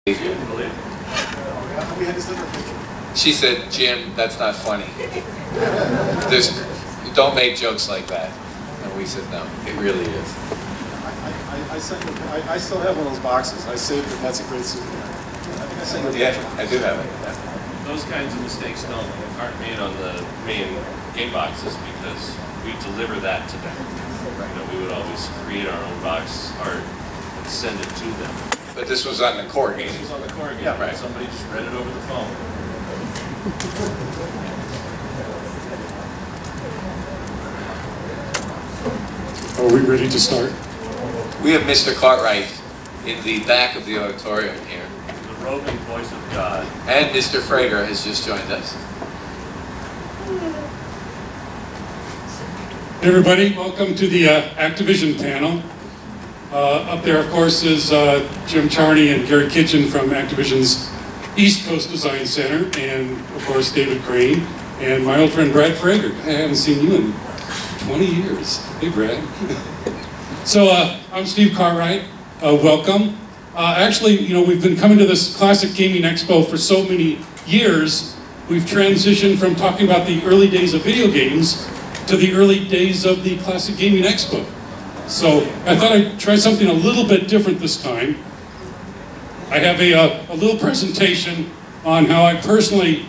She said, "Jim, that's not funny. Don't make jokes like that." And we said, "No, it really is." I still have one of those boxes. I saved it. That's a great souvenir. I think I sent it. Yeah, I do have it. Those kinds of mistakes aren't made on the main game boxes because we deliver that to them. We would always create our own box art and send it to them. But this was on the core game. This was on the core game. Yeah, right. Somebody just read it over the phone. Are we ready to start? We have Mr. Cartwright in the back of the auditorium here. The roving voice of God. And Mr. Frager has just joined us. Hey everybody, welcome to the Activision Panel. Up there, of course, is Jim Charney and Gary Kitchen from Activision's East Coast Design Center, and of course David Crane, and my old friend Brad Frager. I haven't seen you in 20 years. Hey Brad. So I'm Steve Cartwright. Welcome. Actually, we've been coming to this Classic Gaming Expo for so many years. We've transitioned from talking about the early days of video games to the early days of the Classic Gaming Expo. So I thought I'd try something a little bit different this time. I have a little presentation on how I personally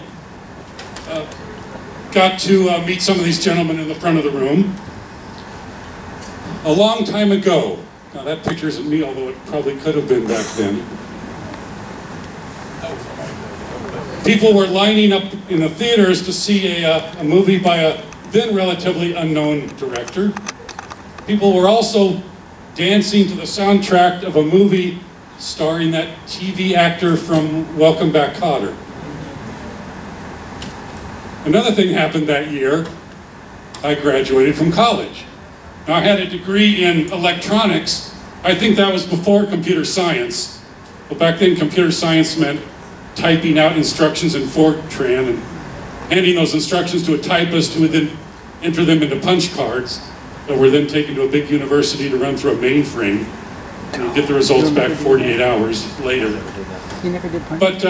got to meet some of these gentlemen in the front of the room. A long time ago, now that picture isn't me, although it probably could have been back then. People were lining up in the theaters to see a movie by a then relatively unknown director. People were also dancing to the soundtrack of a movie starring that TV actor from Welcome Back, Kotter. Another thing happened that year. I graduated from college. Now I had a degree in electronics. I think that was before computer science. But back then computer science meant typing out instructions in Fortran and handing those instructions to a typist who would then enter them into punch cards that were then taken to a big university to run through a mainframe and get the results back 48 hours later. You never did punch? But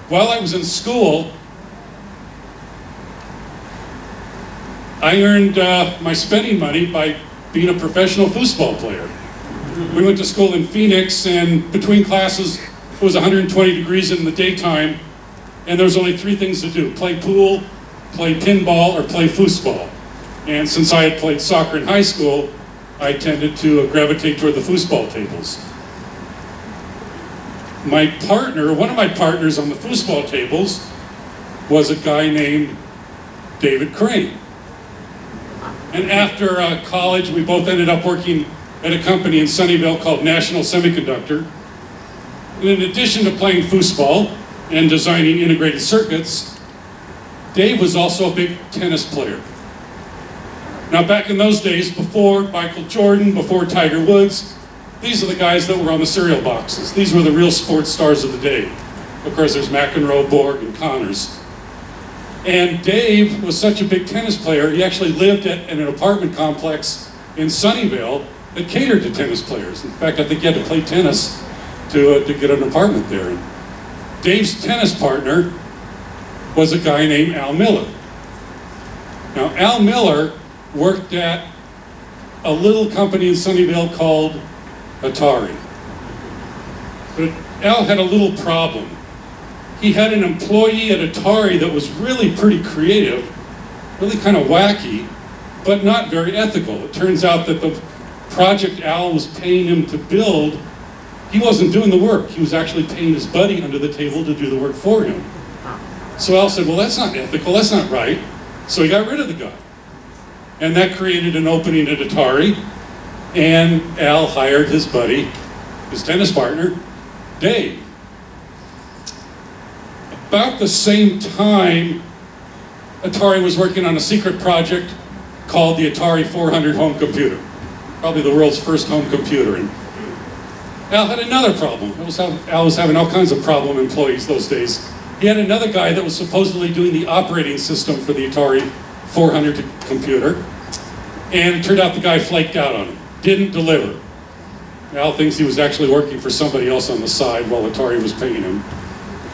while I was in school, I earned my spending money by being a professional foosball player. We went to school in Phoenix, and between classes it was 120 degrees in the daytime, and there was only three things to do: play pool, play pinball, or play foosball. And since I had played soccer in high school, I tended to gravitate toward the foosball tables. My partner, one of my partners on the foosball tables, was a guy named David Crane. And after college, we both ended up working at a company in Sunnyvale called National Semiconductor. And in addition to playing foosball and designing integrated circuits, Dave was also a big tennis player. Now back in those days, before Michael Jordan, before Tiger Woods, these are the guys that were on the cereal boxes. These were the real sports stars of the day. Of course, there's McEnroe, Borg, and Connors. And Dave was such a big tennis player, he actually lived in an apartment complex in Sunnyvale that catered to tennis players. In fact, I think you had to play tennis to get an apartment there. And Dave's tennis partner was a guy named Al Miller. Now, Al Miller worked at a little company in Sunnyvale called Atari. But Al had a little problem. He had an employee at Atari that was really pretty creative, really kind of wacky, but not very ethical. It turns out that the project Al was paying him to build, he wasn't doing the work. He was actually paying his buddy under the table to do the work for him. So Al said, well, that's not ethical, that's not right. So he got rid of the guy. And that created an opening at Atari, and Al hired his buddy, his tennis partner, Dave. About the same time, Atari was working on a secret project called the Atari 400 home computer, probably the world's first home computer. And Al had another problem. Al was having all kinds of problem employees those days. He had another guy that was supposedly doing the operating system for the Atari 400 computer, and it turned out the guy flaked out on him, didn't deliver. Al thinks he was actually working for somebody else on the side while Atari was paying him.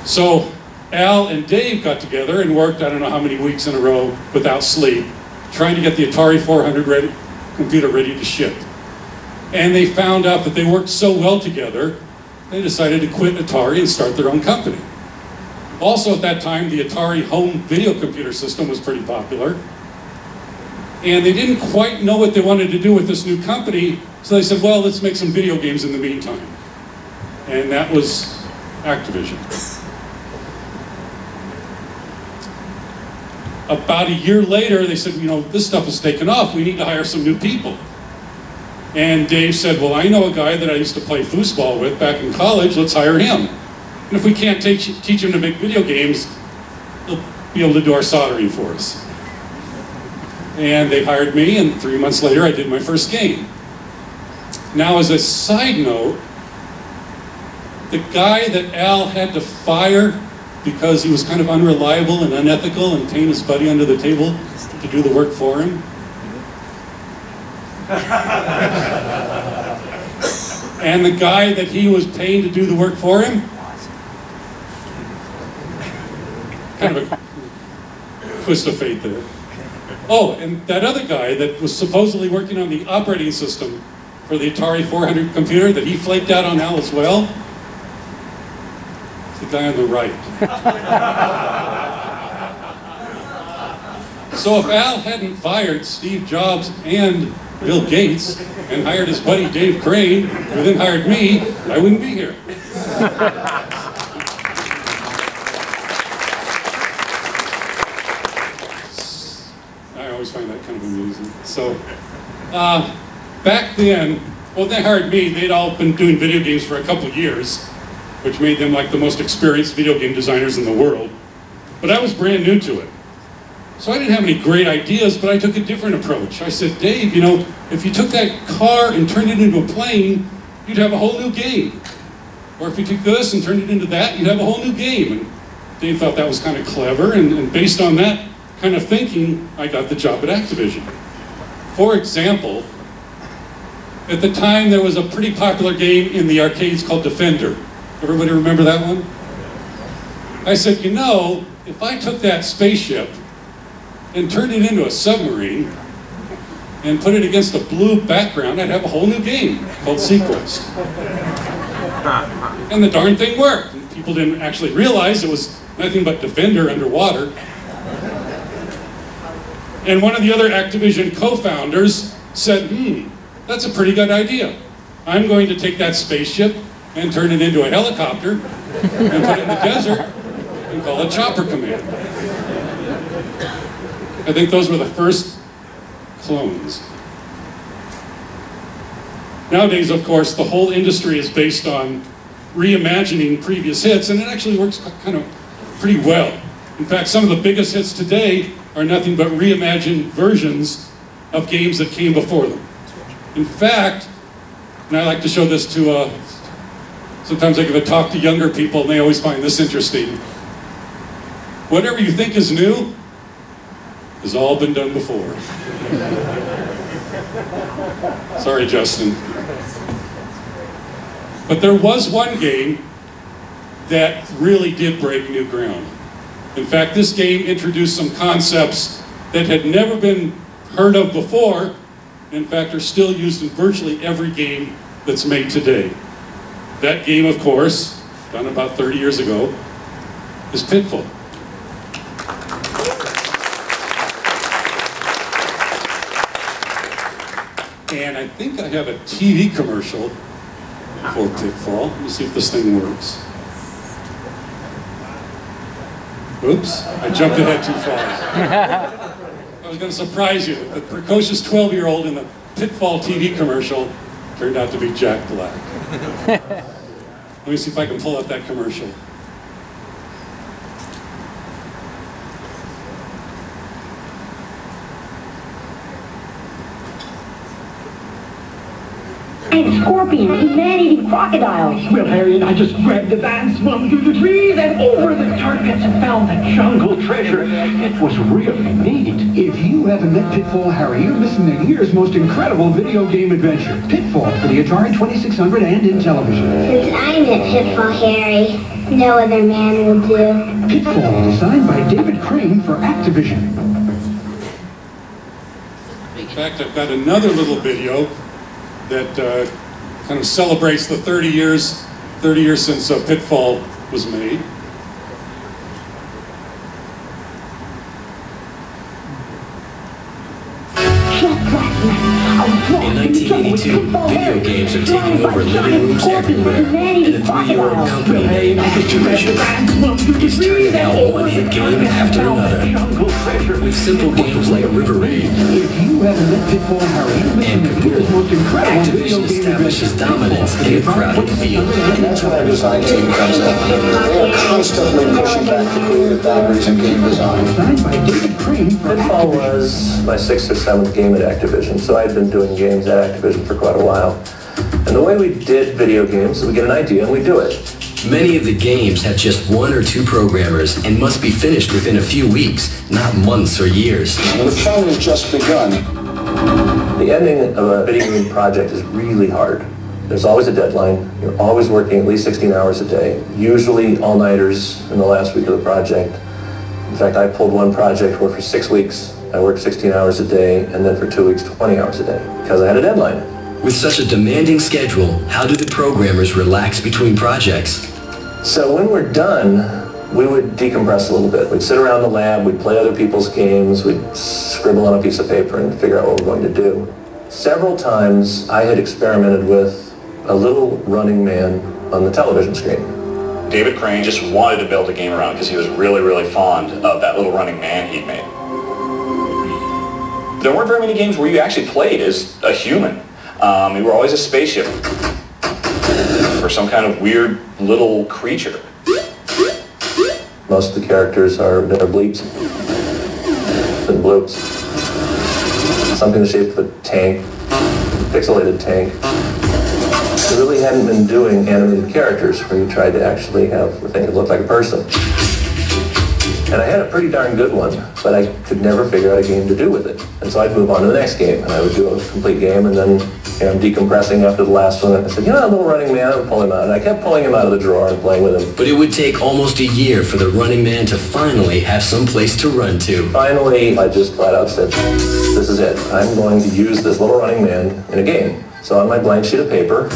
So Al and Dave got together and worked, I don't know how many weeks in a row without sleep, trying to get the Atari 400 computer ready to ship. And they found out that they worked so well together, they decided to quit Atari and start their own company. Also at that time, the Atari home video computer system was pretty popular. And they didn't quite know what they wanted to do with this new company, so they said, well, let's make some video games in the meantime. And that was Activision. About a year later, they said, you know, this stuff has taken off, we need to hire some new people. And Dave said, well, I know a guy that I used to play foosball with back in college, let's hire him. And if we can't teach him to make video games, he'll be able to do our soldering for us. And they hired me, and 3 months later I did my first game. Now as a side note, the guy that Al had to fire because he was kind of unreliable and unethical and paying his buddy under the table to do the work for him. And the guy that he was paying to do the work for him, kind of a twist of fate there. Oh, and that other guy that was supposedly working on the operating system for the Atari 400 computer that he flaked out on Al as well, it's the guy on the right. So if Al hadn't fired Steve Jobs and Bill Gates and hired his buddy Dave Crane, who then hired me, I wouldn't be here. I always find that kind of amusing. So, back then, well, they hired me, they'd all been doing video games for a couple years, which made them like the most experienced video game designers in the world. But I was brand new to it. So I didn't have any great ideas, but I took a different approach. I said, Dave, you know, if you took that car and turned it into a plane, you'd have a whole new game. Or if you took this and turned it into that, you'd have a whole new game. And Dave thought that was kind of clever, and based on that kind of thinking, I got the job at Activision. For example, at the time there was a pretty popular game in the arcades called Defender. Everybody remember that one? I said, you know, if I took that spaceship and turned it into a submarine and put it against a blue background, I'd have a whole new game called Sequest. And the darn thing worked. And people didn't actually realize it was nothing but Defender underwater. And one of the other Activision co-founders said, that's a pretty good idea. I'm going to take that spaceship and turn it into a helicopter and put it in the desert and call it Chopper Command. I think those were the first clones. Nowadays, of course, the whole industry is based on reimagining previous hits, and it actually works kind of pretty well. In fact, some of the biggest hits today are nothing but reimagined versions of games that came before them. In fact, and I like to show this to, sometimes I give a talk to younger people, and they always find this interesting. Whatever you think is new has all been done before. Sorry, Justin. But there was one game that really did break new ground. In fact, this game introduced some concepts that had never been heard of before, and in fact are still used in virtually every game that's made today. That game, of course, done about 30 years ago, is Pitfall. And I think I have a TV commercial for Pitfall. Let me see if this thing works. Oops, I jumped ahead too far. I was going to surprise you. The precocious 12-year-old in the Pitfall TV commercial turned out to be Jack Black. Let me see if I can pull up that commercial. and scorpions and man-eating crocodiles. Well, Harry and I just grabbed the van, swung through the trees, and over the tar pits and found the jungle treasure. It was really neat. If you haven't met Pitfall, Harry, you're missing the year's most incredible video game adventure. Pitfall for the Atari 2600 and in television. Since I met Pitfall, Harry, no other man will do. Pitfall, designed by David Crane for Activision. In fact, I've got another little video that kind of celebrates the 30 years since Pitfall was made. In 1982, video games are taking over living rooms everywhere, and the 3-year-old company named Activision is turning out one-hit game after another, with simple games like River Raid If you haven't met Pitfall, Harry, you're missing the year's most incredible video Activision game establishes adventure. dominance in a crowded field. That's where our design team comes in. They are constantly pushing back the creative boundaries in game design. Designed by David Crane for Pitfall Activision. was my 6th or 7th game at Activision, so I'd been doing games at Activision for quite a while. And the way we did video games, we get an idea and we do it. Many of the games have just 1 or 2 programmers and must be finished within a few weeks, not months or years. And the fun has just begun. The ending of a video game project is really hard. There's always a deadline. You're always working at least 16 hours a day, usually all-nighters in the last week of the project. In fact, I pulled one project where for 6 weeks I worked 16 hours a day, and then for 2 weeks, 20 hours a day, because I had a deadline. With such a demanding schedule, how do the programmers relax between projects? So when we're done, we would decompress a little bit. We'd sit around the lab, we'd play other people's games, we'd scribble on a piece of paper and figure out what we're going to do. Several times I had experimented with a little running man on the television screen. David Crane just wanted to build a game around because he was really, really fond of that little running man he'd made. There weren't very many games where you actually played as a human. You were always a spaceship or some kind of weird little creature. Most of the characters are bleeps and bloops. Something the shape of a tank, pixelated tank. We really hadn't been doing animated characters where you tried to actually have the thing that looked like a person. And I had a pretty darn good one, but I could never figure out a game to do with it. And so I'd move on to the next game, and I would do a complete game, and then I'm decompressing after the last one, and I said, you know, that little running man, I'll pull him out. And I kept pulling him out of the drawer and playing with him. But it would take almost a year for the running man to finally have some place to run to. Finally, I just flat out said, this is it. I'm going to use this little running man in a game. So on my blank sheet of paper,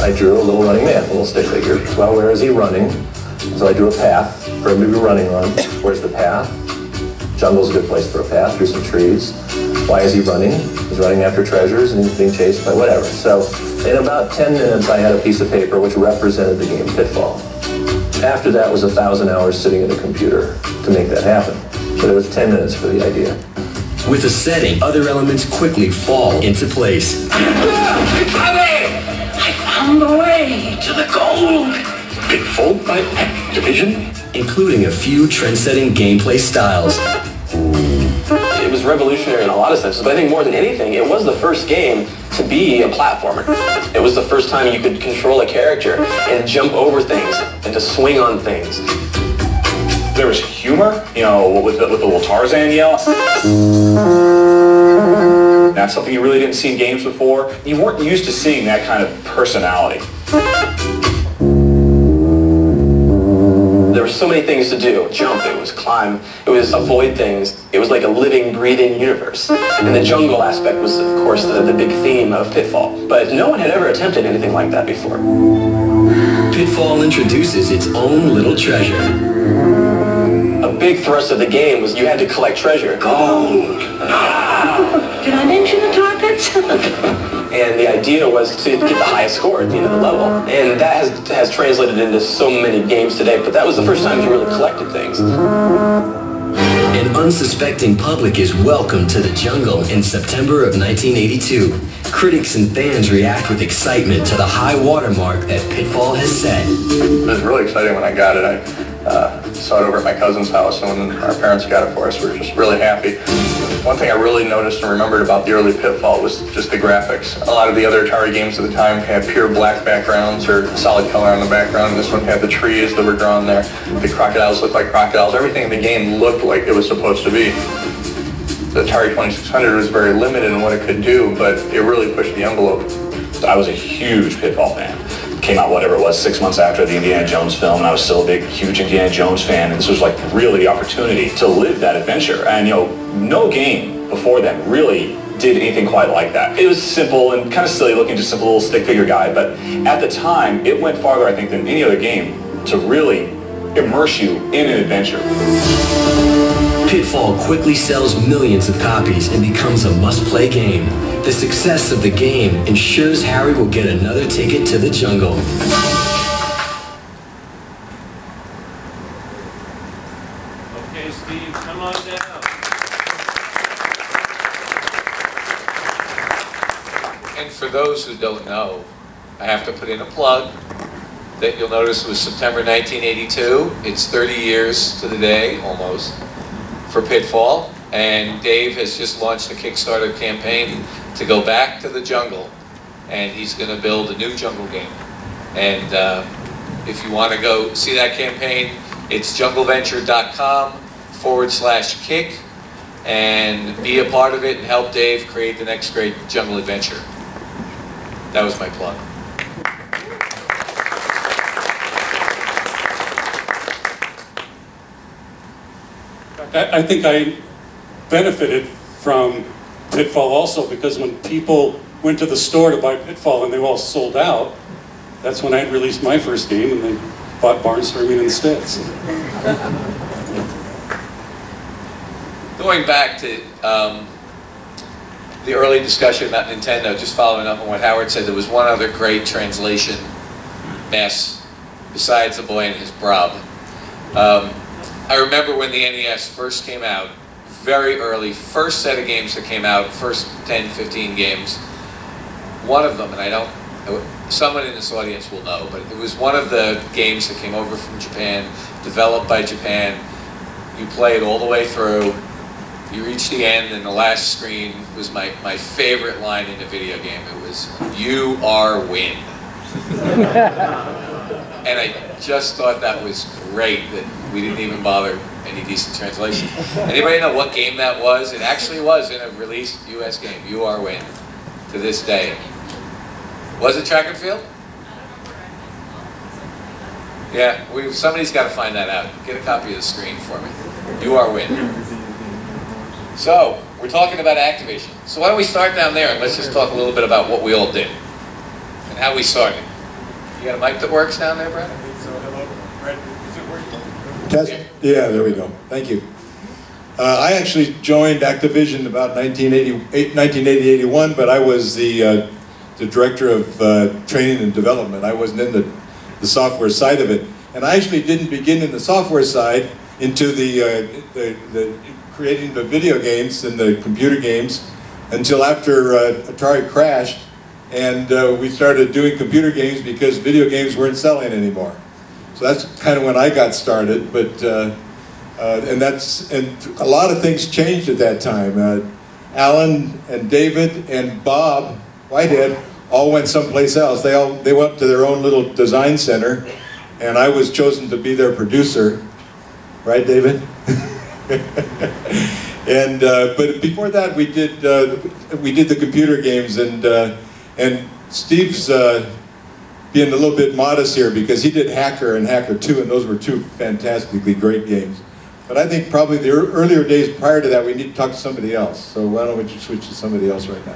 I drew a little running man, a little stick figure. Well, where is he running? So I drew a path for him to be running on. Where's the path? Jungle's a good place for a path, through some trees. Why is he running? He's running after treasures and he's being chased by whatever. So in about 10 minutes, I had a piece of paper which represented the game Pitfall. After that was 1,000 hours sitting at a computer to make that happen. But it was 10 minutes for the idea. With a setting, other elements quickly fall into place. I found the way to the gold. Pitfall by Activision? Including a few trend-setting gameplay styles. It was revolutionary in a lot of senses, but I think more than anything, it was the first game to be a platformer. It was the first time you could control a character and jump over things and to swing on things. There was humor, you know, with the little Tarzan yell. That's something you really didn't see in games before. You weren't used to seeing that kind of personality. There were so many things to do. Jump, it was climb, it was avoid things. It was like a living, breathing universe. And the jungle aspect was, of course, the big theme of Pitfall. But no one had ever attempted anything like that before. Pitfall introduces its own little treasure. A big thrust of the game was you had to collect treasure. Gold! Did I mention the tar pits? And the idea was to get the highest score at the end of the level. And that has translated into so many games today, but that was the first time you really collected things. An unsuspecting public is welcomed to the jungle in September of 1982. Critics and fans react with excitement to the high watermark that Pitfall has set. It was really exciting when I got it. saw it over at my cousin's house, and when our parents got it for us, we were just really happy. One thing I really noticed and remembered about the early Pitfall was just the graphics. A lot of the other Atari games at the time had pure black backgrounds or solid color on the background, and this one had the trees that were drawn there. The crocodiles looked like crocodiles. Everything in the game looked like it was supposed to be. The Atari 2600 was very limited in what it could do, but it really pushed the envelope. I was a huge Pitfall fan. Came out, whatever it was, 6 months after the Indiana Jones film, and I was still a big, huge Indiana Jones fan, and this was like really the opportunity to live that adventure. And you know, no game before then really did anything quite like that. It was simple and kind of silly looking, just a little stick figure guy, but at the time, it went farther, I think, than any other game to really immerse you in an adventure. Pitfall quickly sells millions of copies and becomes a must-play game. The success of the game ensures Harry will get another ticket to the jungle. Okay, Steve, come on down. And for those who don't know, I have to put in a plug that you'll notice was September 1982. It's 30 years to the day, almost, for Pitfall. And Dave has just launched a Kickstarter campaign to go back to the jungle, and he's going to build a new jungle game. And if you want to go see that campaign, it's jungleventure.com/kick, and be a part of it and help Dave create the next great jungle adventure. That was my plug. I think I benefited from Pitfall also, because when people went to the store to buy Pitfall and they were all sold out, that's when I had released my first game, and they bought Barnstorming instead. So. Going back to the early discussion about Nintendo, just following up on what Howard said, there was one other great translation mess besides The Boy and His Brob. I remember when the NES first came out, very early, first set of games that came out, first 10, 15 games, one of them, and I don't, someone in this audience will know, but it was one of the games that came over from Japan, developed by Japan. You play it all the way through, you reach the end, and the last screen was my favorite line in a video game. It was, "You are win." And I just thought that was great that we didn't even bother any decent translation. Anybody know what game that was? It actually was in a released US game. You are win to this day. Was it track and field? Yeah, somebody's got to find that out. Get a copy of the screen for me. You are win. So, we're talking about Activision. So why don't we start down there and let's just talk a little bit about what we all did and how we started. You got a mic that works down there, Brad? So, hello, Brad, is it working? Test. Yeah, there we go. Thank you. I actually joined Activision about 1980-81, but I was the director of training and development. I wasn't in the software side of it. And I actually didn't begin in the software side into the creating the video games and the computer games until after Atari crashed, and we started doing computer games because video games weren't selling anymore. So that's kind of when I got started, but and a lot of things changed at that time. Alan and David and Bob Whitehead all went someplace else. They went to their own little design center, and I was chosen to be their producer. Right, David? And but before that, we did the computer games, and Steve's being a little bit modest here because he did Hacker and Hacker 2, and those were two fantastically great games. But I think probably the earlier days prior to that, we need to talk to somebody else. So why don't we just switch to somebody else right now?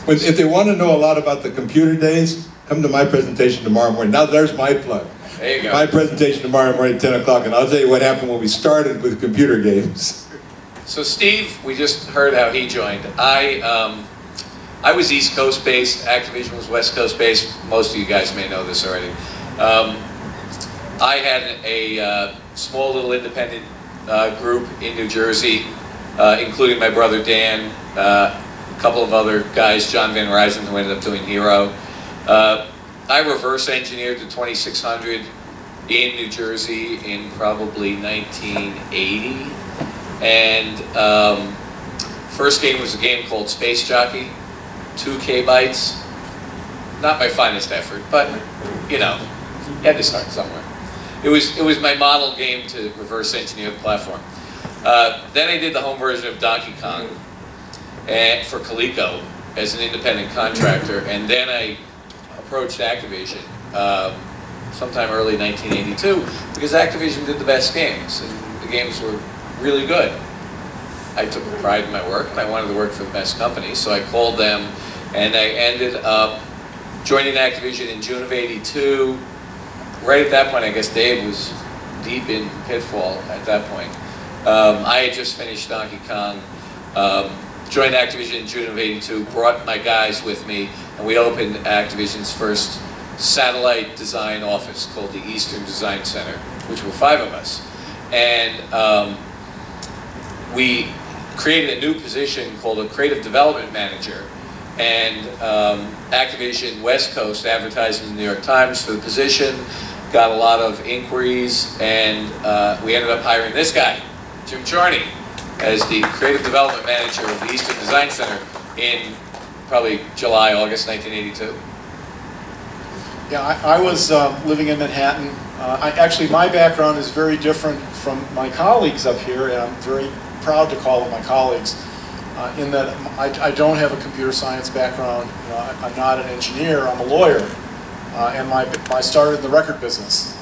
If they want to know a lot about the computer days, come to my presentation tomorrow morning. Now there's my plug. There you go. My presentation tomorrow morning at 10 o'clock, and I'll tell you what happened when we started with computer games. So Steve, we just heard how he joined. I was East Coast based, Activision was West Coast based. Most of you guys may know this already. I had a small little independent group in New Jersey, including my brother Dan, a couple of other guys, John Van Ryzen, who ended up doing Hero. I reverse engineered the 2600 in New Jersey in probably 1980. And first game was a game called Space Jockey, 2 KB. Not my finest effort, but you know, you had to start somewhere. It was my model game to reverse engineer the platform. Then I did the home version of Donkey Kong for Coleco as an independent contractor, and then I approached Activision sometime early 1982 because Activision did the best games, and the games were really good. I took pride in my work, and I wanted to work for the best company, so I called them, and I ended up joining Activision in June of '82. Right at that point, I guess Dave was deep in Pitfall at that point. I had just finished Donkey Kong, joined Activision in June of '82, brought my guys with me, and we opened Activision's first satellite design office called the Eastern Design Center, which were 5 of us. And we created a new position called a Creative Development Manager. And Activision West Coast advertised in the New York Times for the position, got a lot of inquiries, and we ended up hiring this guy, Jim Charney, as the Creative Development Manager of the Eastern Design Center in probably July, August 1982. Yeah, I was living in Manhattan. Actually, my background is very different from my colleagues up here, and I'm very proud to call them my colleagues, in that I don't have a computer science background. You know, I'm not an engineer, I'm a lawyer, and I started in the record business.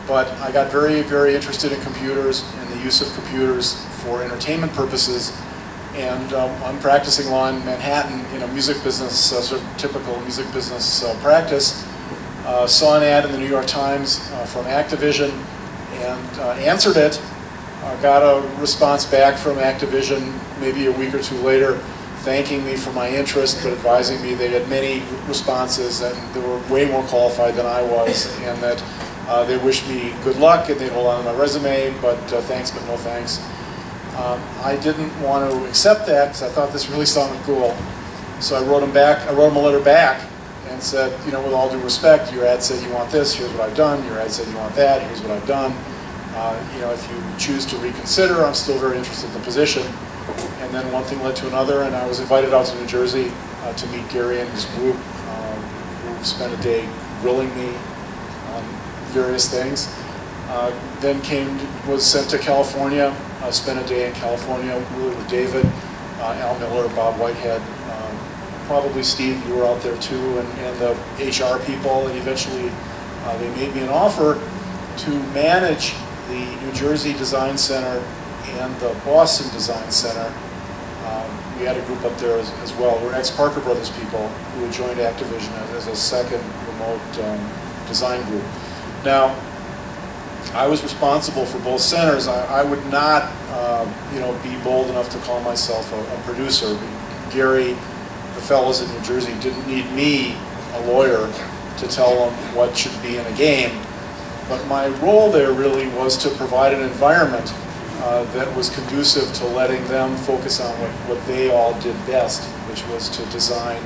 But I got very, very interested in computers and the use of computers for entertainment purposes, and I'm practicing law in Manhattan in a music business, sort of typical music business practice. Saw an ad in the New York Times from Activision and answered it. Got a response back from Activision maybe a week or two later, thanking me for my interest, but advising me they had many responses and they were way more qualified than I was, and that they wished me good luck and they'd hold on to my resume, but thanks but no thanks. I didn't want to accept that because I thought this really sounded cool. So I wrote them back. I wrote them a letter back and said, you know, with all due respect, your ad said you want this, here's what I've done. Your ad said you want that, here's what I've done. You know, if you choose to reconsider, I'm still very interested in the position. And then one thing led to another, and I was invited out to New Jersey to meet Gary and his group, who spent a day grilling me on various things. Then was sent to California, spent a day in California really with David, Al Miller, Bob Whitehead, probably Steve, you were out there too, and the HR people, and eventually they made me an offer to manage the New Jersey Design Center and the Boston Design Center. We had a group up there as well. We're ex-Parker Brothers people who had joined Activision as a second remote design group. Now, I was responsible for both centers. I would not, you know, be bold enough to call myself a producer. Gary, the fellows in New Jersey, didn't need me, a lawyer, to tell them what should be in a game. But my role there really was to provide an environment that was conducive to letting them focus on what they all did best, which was to design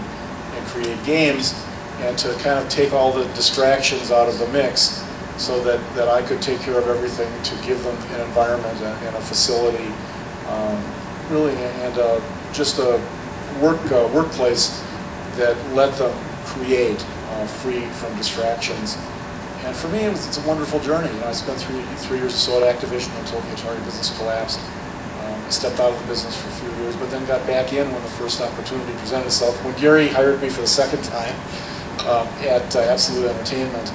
and create games, and to kind of take all the distractions out of the mix so that I could take care of everything to give them an environment and a facility, really, and just a workplace that let them create free from distractions. And for me, it's a wonderful journey. You know, I spent three years or so at Activision until the Atari business collapsed. I stepped out of the business for a few years, but then got back in when the first opportunity presented itself. When Gary hired me for the second time at Absolute Entertainment,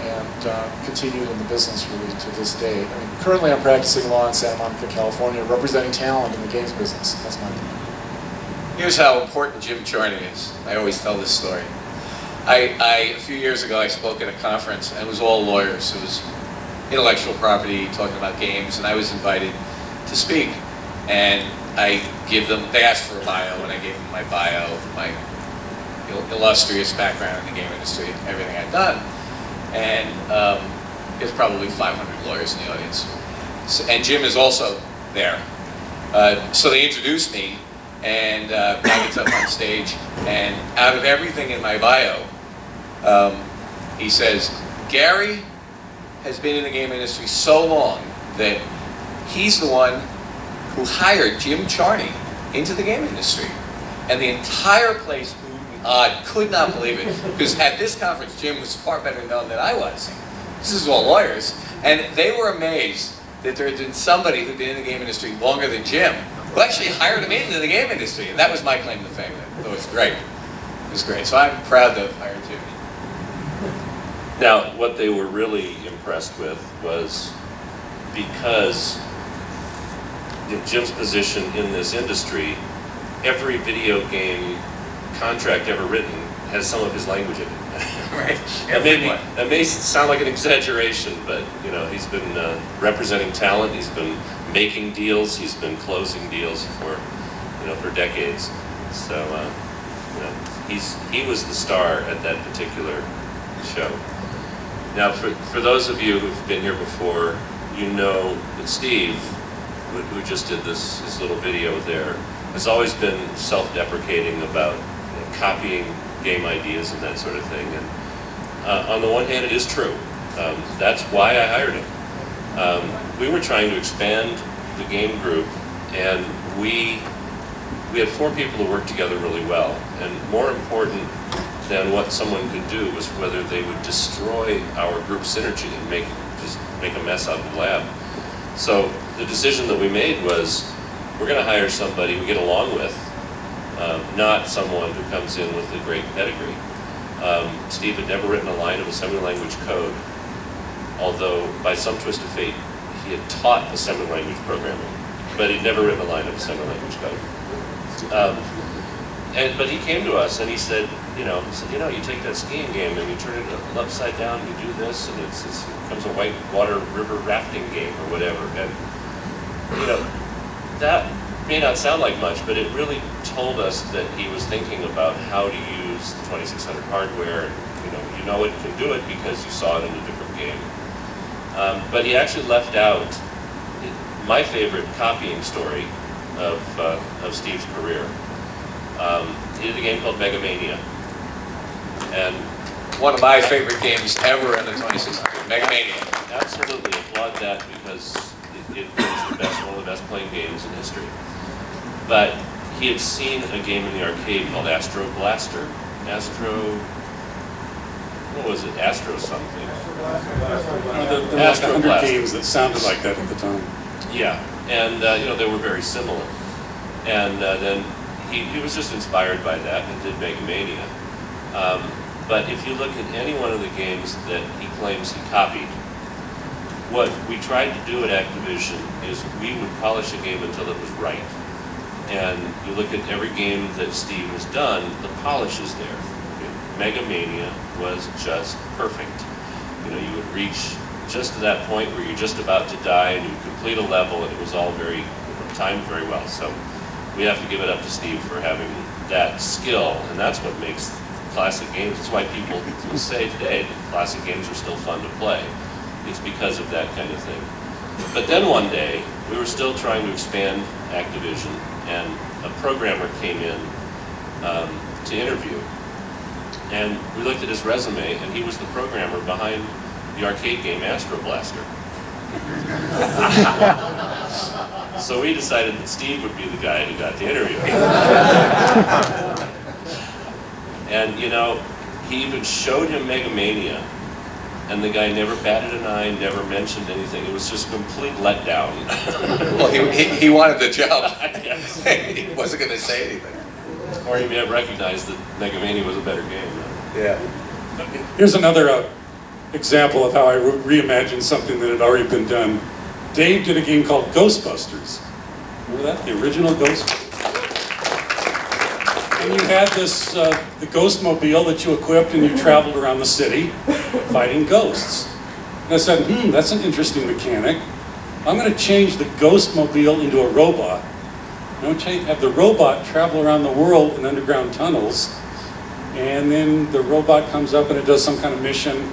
and continued in the business really to this day. I mean, currently I'm practicing law in Santa Monica, California, representing talent in the games business. That's my thing. Here's how important Jim Charney is. I always tell this story. A few years ago, I spoke at a conference, and it was all lawyers. It was intellectual property, talking about games, and I was invited to speak. And I give them, they asked for a bio, and I gave them my bio, my illustrious background in the game industry, everything I'd done. And there's probably 500 lawyers in the audience. So, and Jim is also there. So they introduced me, and I gets up on stage, and out of everything in my bio, he says, Gary, has been in the game industry so long that he's the one who hired Jim Charney into the game industry. And the entire place could not believe it, because at this conference, Jim was far better known than I was. This is all lawyers. And they were amazed that there had been somebody who'd been in the game industry longer than Jim, who actually hired him into the game industry. And that was my claim to fame. It was great. It was great. So I'm proud to have hired Jim. Now, what they were really impressed with was, because Jim's position in this industry, every video game contract ever written has some of his language in it. Right. That may sound like an exaggeration, but you know, he's been representing talent. He's been making deals. He's been closing deals for decades. So he was the star at that particular show. Now, for those of you who've been here before, you know that Steve, who just did his little video there, has always been self-deprecating about copying game ideas and that sort of thing. And on the one hand, it is true. That's why I hired him. We were trying to expand the game group, and we had 4 people who worked together really well. And more important than what someone could do was whether they would destroy our group synergy and just make a mess out of the lab. So the decision that we made was, we're going to hire somebody we get along with, not someone who comes in with a great pedigree. Steve had never written a line of assembly language code, although by some twist of fate, he had taught assembly language programming, but he'd never written a line of assembly language code. But he came to us and he said, you take that skiing game and you turn it upside down and you do this, and it becomes a white water river rafting game or whatever. And that may not sound like much, but it really told us that he was thinking about how to use the 2600 hardware. And, it can do it because you saw it in a different game. But he actually left out my favorite copying story of Steve's career. He did a game called Mega Mania. And one of my favorite games ever in the 2600, Mega Mania. Absolutely applaud that, because it was one of the best playing games in history. But he had seen a game in the arcade called Astro Blaster. What was it? Astro something. There were like 100 games that sounded like that at the time. Yeah, and they were very similar. And then he was just inspired by that and did Mega Mania. But if you look at any one of the games that he claims he copied, what we tried to do at Activision is we would polish a game until it was right. And you look at every game that Steve has done, the polish is there. Mega Mania was just perfect. You would reach just to that point where you're just about to die and you complete a level, and it was all very timed very well. So we have to give it up to Steve for having that skill, and that's what makes classic games. That's why people will say today that classic games are still fun to play. It's because of that kind of thing. But then one day, we were still trying to expand Activision, and a programmer came in to interview. And we looked at his resume, and he was the programmer behind the arcade game Astro Blaster. So we decided that Steve would be the guy who got the interview. And he even showed him Mega Mania, and the guy never batted an eye, never mentioned anything. It was just a complete letdown. Well, he wanted the job. Yes. He wasn't going to say anything. Or he may have recognized that Mega Mania was a better game. Yeah. Here's another example of how I reimagined something that had already been done. Dave did a game called Ghostbusters. Remember that? The original Ghostbusters. And you had this, the Ghostmobile that you equipped, and you traveled around the city fighting ghosts. And I said, that's an interesting mechanic. I'm going to change the Ghostmobile into a robot. I'm going to have the robot travel around the world in underground tunnels, and then the robot comes up and it does some kind of mission.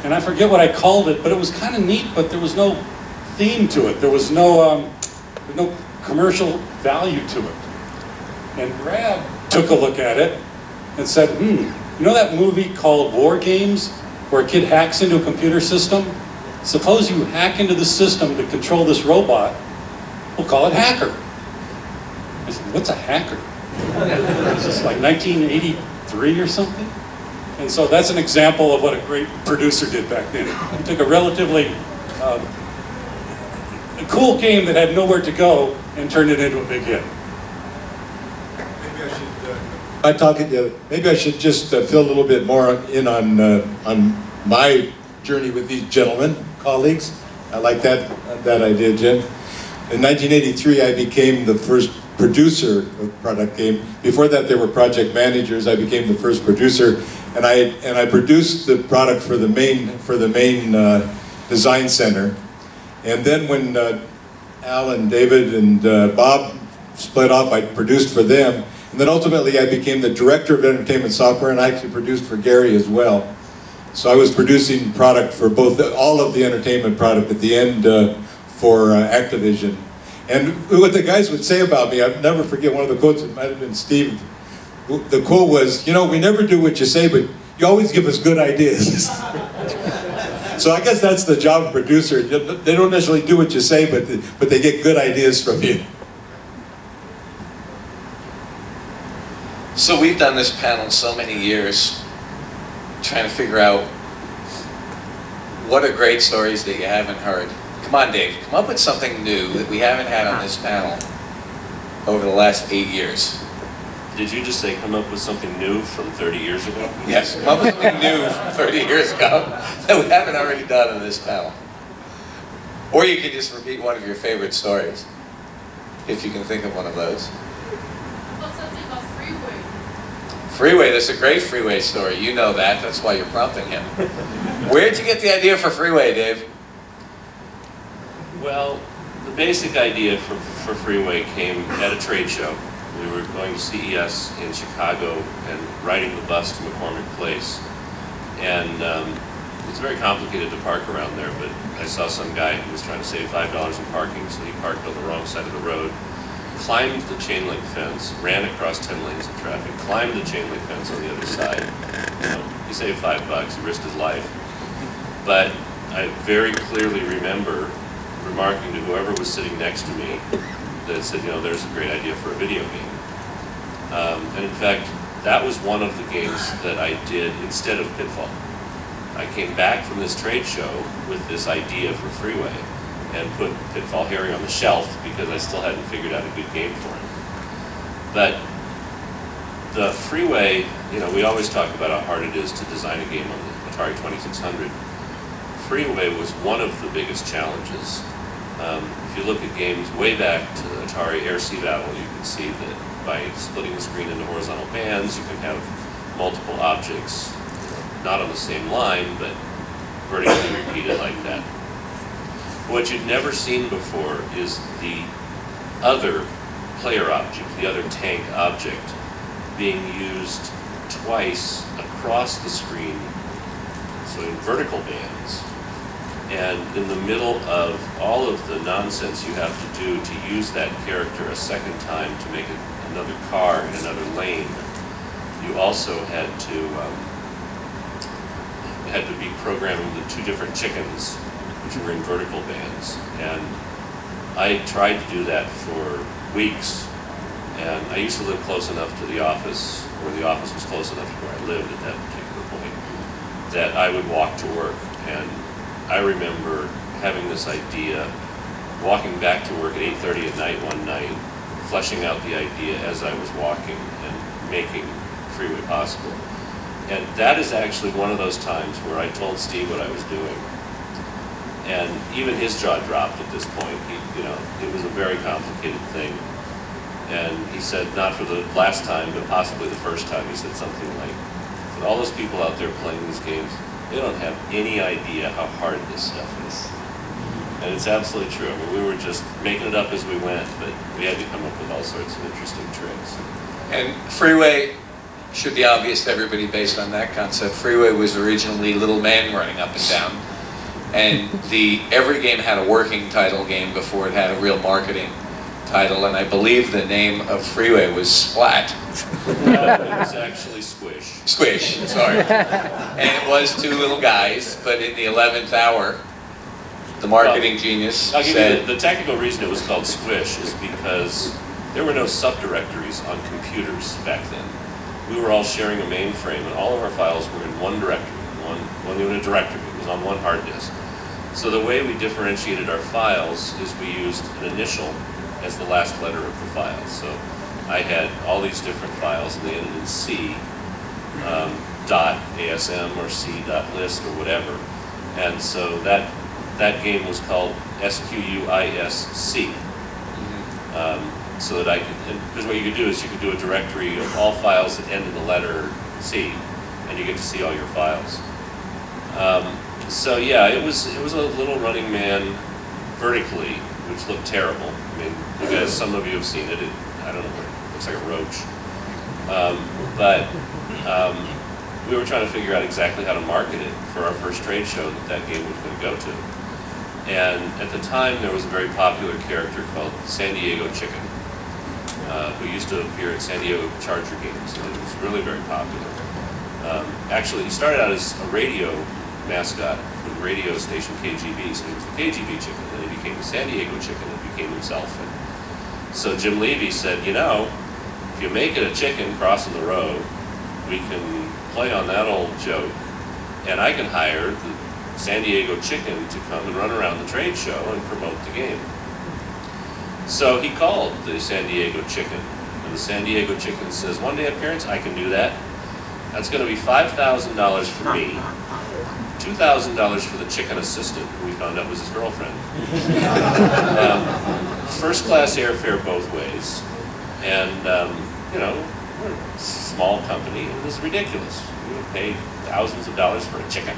And I forget what I called it, but it was kind of neat, but there was no theme to it. There was no commercial value to it. And Brad took a look at it and said, you know that movie called War Games, where a kid hacks into a computer system suppose you hack into the system to control this robot, we'll call it hacker. I said, what's a hacker? Is this like 1983 or something? And so that's an example of what a great producer did back then. He took a relatively a cool game that had nowhere to go and turned it into a big hit. Maybe I should just fill a little bit more in on my journey with these gentlemen, colleagues. I like that idea, Jim. In 1983, I became the first producer of product game. Before that, there were project managers. I became the first producer, and I produced the product for the main design center. And then when Al and David and Bob split off, I produced for them. And then ultimately I became the director of entertainment software, and I actually produced for Gary as well. So I was producing product for all of the entertainment product at the end for Activision. And what the guys would say about me, I'll never forget one of the quotes, it might have been Steve. The quote was, you know, we never do what you say, but you always give us good ideas. So I guess that's the job of a producer. They don't necessarily do what you say, but they get good ideas from you. So we've done this panel so many years, trying to figure out what are great stories that you haven't heard. Come on, Dave, come up with something new that we haven't had on this panel over the last 8 years. Did you just say come up with something new from 30 years ago? Yes, come up with something new from 30 years ago that we haven't already done on this panel. Or you could just repeat one of your favorite stories, if you can think of one of those. Freeway, that's a great Freeway story. You know that, that's why you're prompting him. Where'd you get the idea for Freeway, Dave? Well, the basic idea for Freeway came at a trade show. We were going to CES in Chicago and riding the bus to McCormick Place. And it's very complicated to park around there, but I saw some guy who was trying to save $5 in parking, so he parked on the wrong side of the road, climbed the chain link fence, ran across 10 lanes of traffic, climbed the chain link fence on the other side. You know, he saved $5, he risked his life. But I very clearly remember remarking to whoever was sitting next to me that said, you know, there's a great idea for a video game. And in fact, that was one of the games that I did instead of Pitfall. I came back from this trade show with this idea for Freeway and put Pitfall Harry on the shelf because I still hadn't figured out a good game for him. But the Freeway, you know, we always talk about how hard it is to design a game on the Atari 2600. Freeway was one of the biggest challenges. If you look at games way back to the Atari Air Sea Battle, you can see that by splitting the screen into horizontal bands, you can have multiple objects, not on the same line, but vertically repeated like that. What you'd never seen before is the other player object, the other tank object, being used twice across the screen, so in vertical bands. And in the middle of all of the nonsense you have to do to use that character a second time to make another car in another lane, you also had to be programming the two different chickens, which were in vertical bands. And I tried to do that for weeks. And I used to live close enough to the office, or the office was close enough to where I lived at that particular point, that I would walk to work. And I remember having this idea, walking back to work at 8:30 at night one night, fleshing out the idea as I was walking and making Freeway possible. And that is actually one of those times where I told Steve what I was doing. And even his jaw dropped at this point. It was a very complicated thing. And he said, not for the last time, but possibly the first time, he said something like, for all those people out there playing these games, they don't have any idea how hard this stuff is. And it's absolutely true. I mean, we were just making it up as we went, but we had to come up with all sorts of interesting tricks. And Freeway should be obvious to everybody based on that concept. Freeway was originally Little Man Running Up and Down. And every game had a working title game before it had a real marketing title, and I believe the name of Freeway was Splat. No, it was actually Squish. Squish, sorry. And it was two little guys, but in the 11th hour, the marketing genius, I'll give said... you the technical reason it was called Squish is because there were no subdirectories on computers back then. We were all sharing a mainframe, and all of our files were in one directory, in a directory. It was on one hard disk. So the way we differentiated our files is we used an initial as the last letter of the file. So I had all these different files, and they ended in C, .asm or C.list or whatever. And so that game was called SQUISC. So that I could, because what you could do is you could do a directory of all files that end in the letter C, and you get to see all your files. So yeah, it was a little running man vertically, which looked terrible. I mean, you guys, some of you have seen it. I don't know, it looks like a roach. We were trying to figure out exactly how to market it for our first trade show that game was going to go to. And at the time, there was a very popular character called San Diego Chicken, who used to appear at San Diego Charger games, and it was really very popular. Actually, he started out as a radio mascot for the radio station KGB, so he was the KGB Chicken, then he became the San Diego Chicken and became himself. And so Jim Levy said, you know, if you make it a chicken crossing the road, we can play on that old joke, and I can hire the San Diego Chicken to come and run around the trade show and promote the game. So he called the San Diego Chicken, and the San Diego Chicken says, one day appearance, I can do that. That's going to be $5,000 for me, $2,000 for the chicken assistant, who we found out was his girlfriend. First class airfare both ways, and you know, we're a small company, and it was ridiculous. We would pay thousands of dollars for a chicken.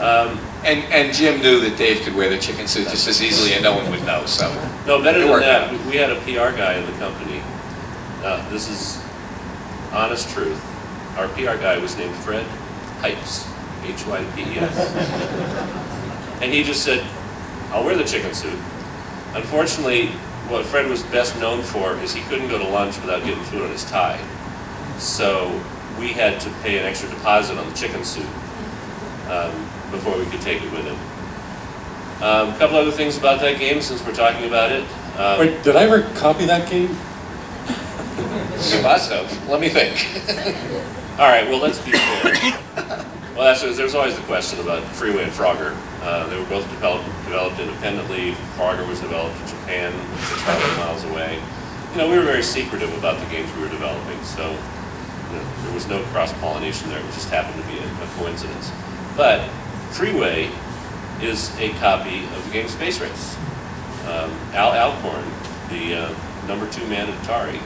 And Jim knew that Dave could wear the chicken suit just as easily, and no one would know. So no, better than that, we had a PR guy in the company. This is honest truth. Our PR guy was named Fred Hypes, H-Y-P-E-S. And he just said, I'll wear the chicken suit. Unfortunately, what Fred was best known for is he couldn't go to lunch without getting food on his tie. So we had to pay an extra deposit on the chicken suit before we could take it with him. A couple other things about that game since we're talking about it. Wait, did I ever copy that game? You must have. Let me think. All right, well, let's be fair. Well, there's always the question about Freeway and Frogger. They were both developed independently. Frogger was developed in Japan, 6,000 miles away. You know, we were very secretive about the games we were developing, so you know, there was no cross-pollination there. It just happened to be a coincidence. But Freeway is a copy of the game Space Race. Al Alcorn, the #2 man at Atari,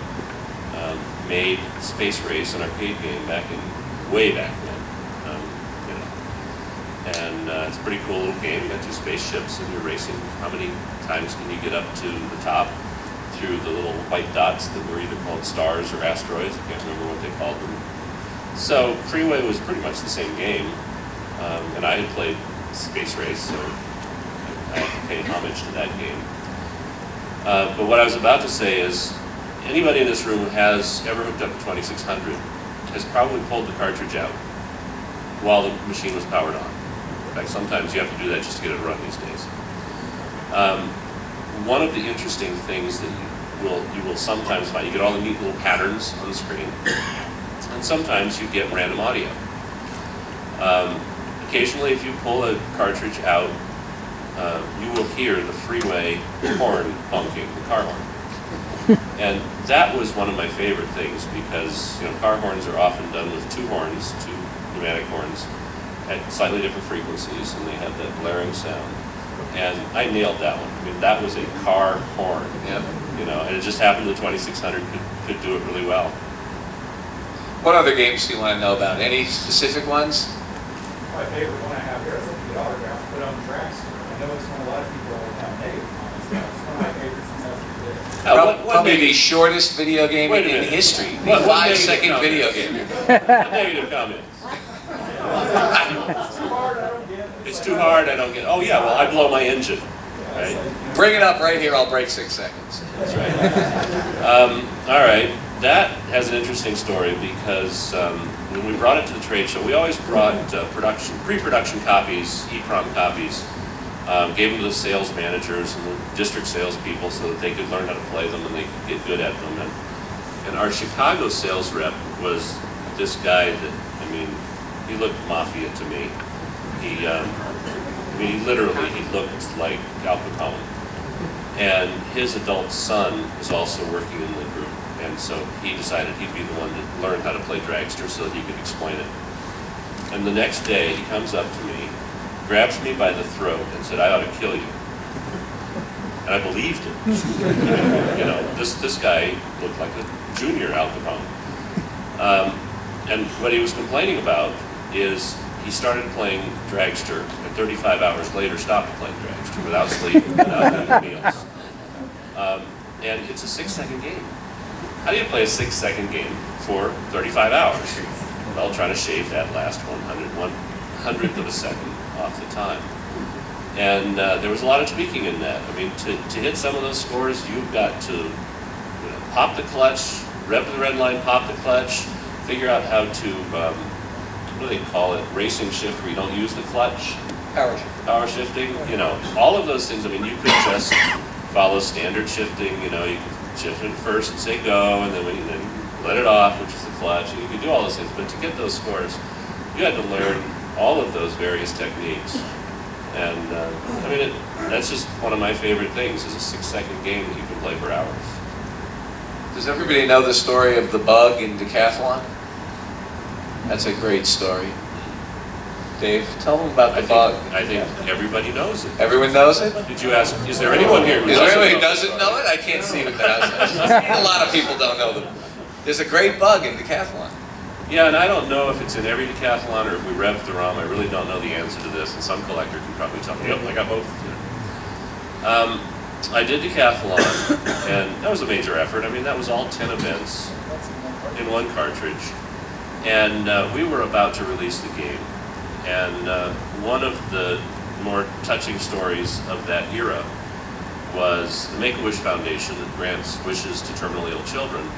made Space Race, an arcade game way back then. You know, and it's a pretty cool little game. You got two spaceships and you're racing. How many times can you get up to the top through the little white dots that were either called stars or asteroids? I can't remember what they called them. So Freeway was pretty much the same game, and I had played Space Race, so I had to pay homage to that game. But what I was about to say is, anybody in this room who has ever hooked up a 2600 has probably pulled the cartridge out while the machine was powered on. In fact, sometimes you have to do that just to get it to run these days. One of the interesting things that you will sometimes find, you get all the neat little patterns on the screen, and sometimes you get random audio. Occasionally, if you pull a cartridge out, you will hear the Freeway horn honking, the car horn. And that was one of my favorite things because, you know, car horns are often done with two pneumatic horns at slightly different frequencies, and they have that blaring sound. And I nailed that one. I mean, that was a car horn, you know, and it just happened the 2600 could do it really well. What other games do you want to know about? Any specific ones? My favorite one I have here is the autograph put on the tracks. I know it's one a lot of people have negative comments about. It's one of my favorites since I was a kid. Probably the shortest video game in history. The 5-second video game. What negative comments? It's too hard, I don't get it. Oh yeah, well I blow my engine. Right? Bring it up right here, I'll break 6 seconds. That's right. All right, that has an interesting story because when we brought it to the trade show, we always brought pre-production copies, EEPROM copies, Gave them to the sales managers and the district salespeople so that they could learn how to play them and they could get good at them. And our Chicago sales rep was this guy that, I mean, he looked mafia to me. He literally, he looked like Al Capone. And his adult son was also working in the group. And so he decided he'd be the one to learn how to play Dragster so that he could explain it. And the next day, he comes up to me, grabs me by the throat, and said, "I ought to kill you." And I believed him. You know, this guy looked like a junior Al Capone. And what he was complaining about is he started playing Dragster, and 35 hours later stopped playing Dragster without sleep, without having meals. And it's a 6-second game. How do you play a 6-second game for 35 hours? Well, trying to shave that last 100th of a second off the time. And there was a lot of tweaking in that. I mean, to hit some of those scores, you've got to pop the clutch, rev the red line, pop the clutch, figure out how to, what do they call it, racing shift where you don't use the clutch? Power shifting, you know, all of those things. I mean, you could just follow standard shifting, you know, you could shift it first and say go, and then let it off, which is the clutch, and you could do all those things. But to get those scores, you had to learn all of those various techniques. And I mean, that's just one of my favorite things, is a 6-second game that you can play for hours. Does everybody know the story of the bug in Decathlon? That's a great story. Dave, tell them about the bug. I think everybody knows it. Everyone knows it? Did you ask, is there anyone here who doesn't know it? I can't see who does. A lot of people don't know them. There's a great bug in Decathlon. Yeah, and I don't know if it's in every Decathlon or if we rev the ROM. I really don't know the answer to this, and some collector can probably tell me. Yep, I got both. I did Decathlon, and that was a major effort. I mean, that was all 10 events in one cartridge. And we were about to release the game. And one of the more touching stories of that era was the Make-A-Wish Foundation that grants wishes to terminally ill children.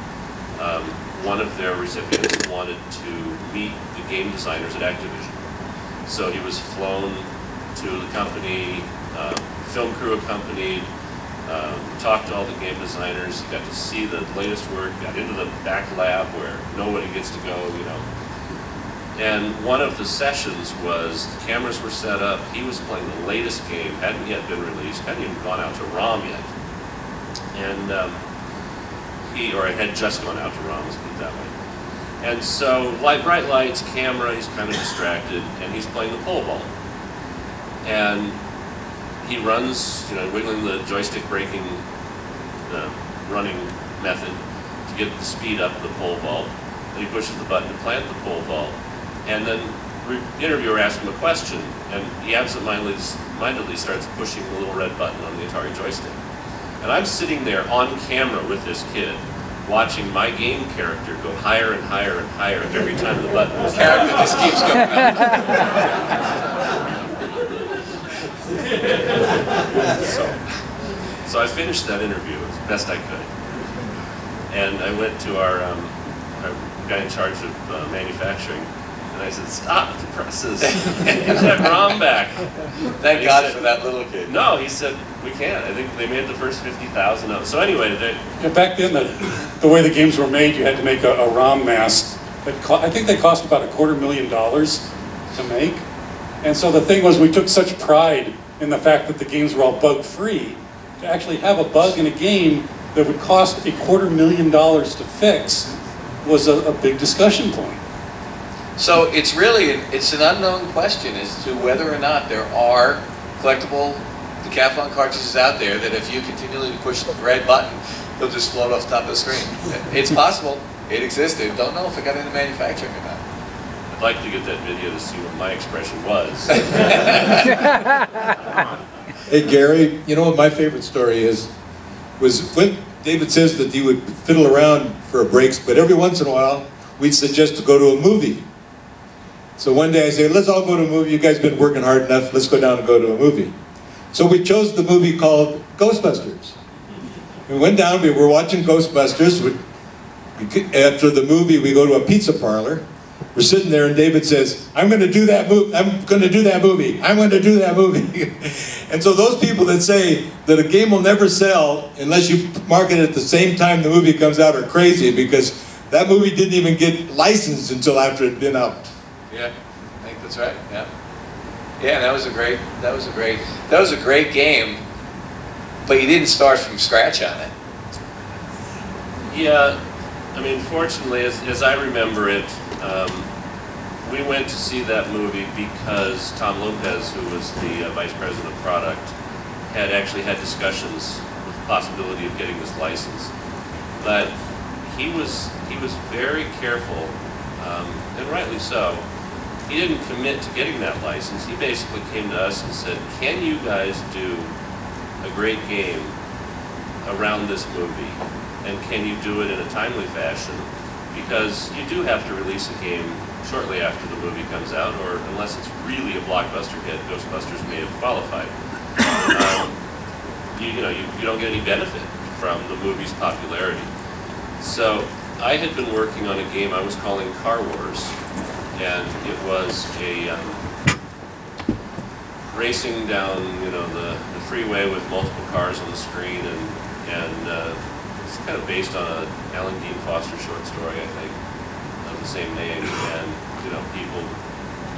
One of their recipients wanted to meet the game designers at Activision. So he was flown to the company, film crew accompanied, talked to all the game designers. He got to see the latest work, got into the back lab where nobody gets to go, you know. And one of the sessions was, the cameras were set up, he was playing the latest game, hadn't yet been released, hadn't even gone out to ROM yet. And or it had just gone out to ROM, let's put it that way. And so, bright lights, camera, he's kind of distracted, and he's playing the pole vault. And he runs, you know, wiggling the joystick braking, the running method to get the speed up the pole vault. And he pushes the button to plant the pole vault. And then the interviewer asks him a question, and he absentmindedly starts pushing the little red button on the Atari joystick. And I'm sitting there on camera with this kid, watching my game character go higher and higher and higher every time the button was character just keeps going up. So I finished that interview as best I could. And I went to our guy in charge of manufacturing, and I said, "Stop the presses. Get that ROM back." Thank God for that little kid. No, he said, "We can't." I think they made the first 50,000 of it. So anyway, back then, the way the games were made, you had to make a ROM mask. I think they cost about $250,000 to make. And so the thing was, we took such pride in the fact that the games were all bug-free. To actually have a bug in a game that would cost $250,000 to fix was a big discussion point. So it's an unknown question as to whether or not there are collectible Decathlon cartridges out there that if you continually push the red button, they'll just float off the top of the screen. It's possible. It existed. Don't know if it got into manufacturing or not. I'd like to get that video to see what my expression was. Hey Gary, you know what my favorite story is? Was when David says that he would fiddle around for breaks, but every once in a while we'd suggest to go to a movie. So one day I said, let's all go to a movie. You guys have been working hard enough. Let's go down and go to a movie. So we chose the movie called Ghostbusters. We went down, we were watching Ghostbusters. After the movie, we go to a pizza parlor. we're sitting there, and David says, I'm going to do that movie. I'm going to do that movie. I'm going to do that movie. And so those people that say that a game will never sell unless you market it at the same time the movie comes out are crazy, because that movie didn't even get licensed until after it had been out. Yeah, I think that's right. Yeah, yeah, that was a great game. But you didn't start from scratch on it. Yeah, I mean, fortunately, as I remember it, we went to see that movie because Tom Lopez, who was the vice president of product, had actually had discussions with the possibility of getting this license. But he was very careful, and rightly so. He didn't commit to getting that license. He basically came to us and said, can you guys do a great game around this movie? And can you do it in a timely fashion? Because you do have to release a game shortly after the movie comes out, or unless it's really a blockbuster hit, Ghostbusters may have qualified. You don't get any benefit from the movie's popularity. So I had been working on a game I was calling Car Wars, and it was a racing down the freeway with multiple cars on the screen, and it's kind of based on an Alan Dean Foster short story, I think, of the same name. And people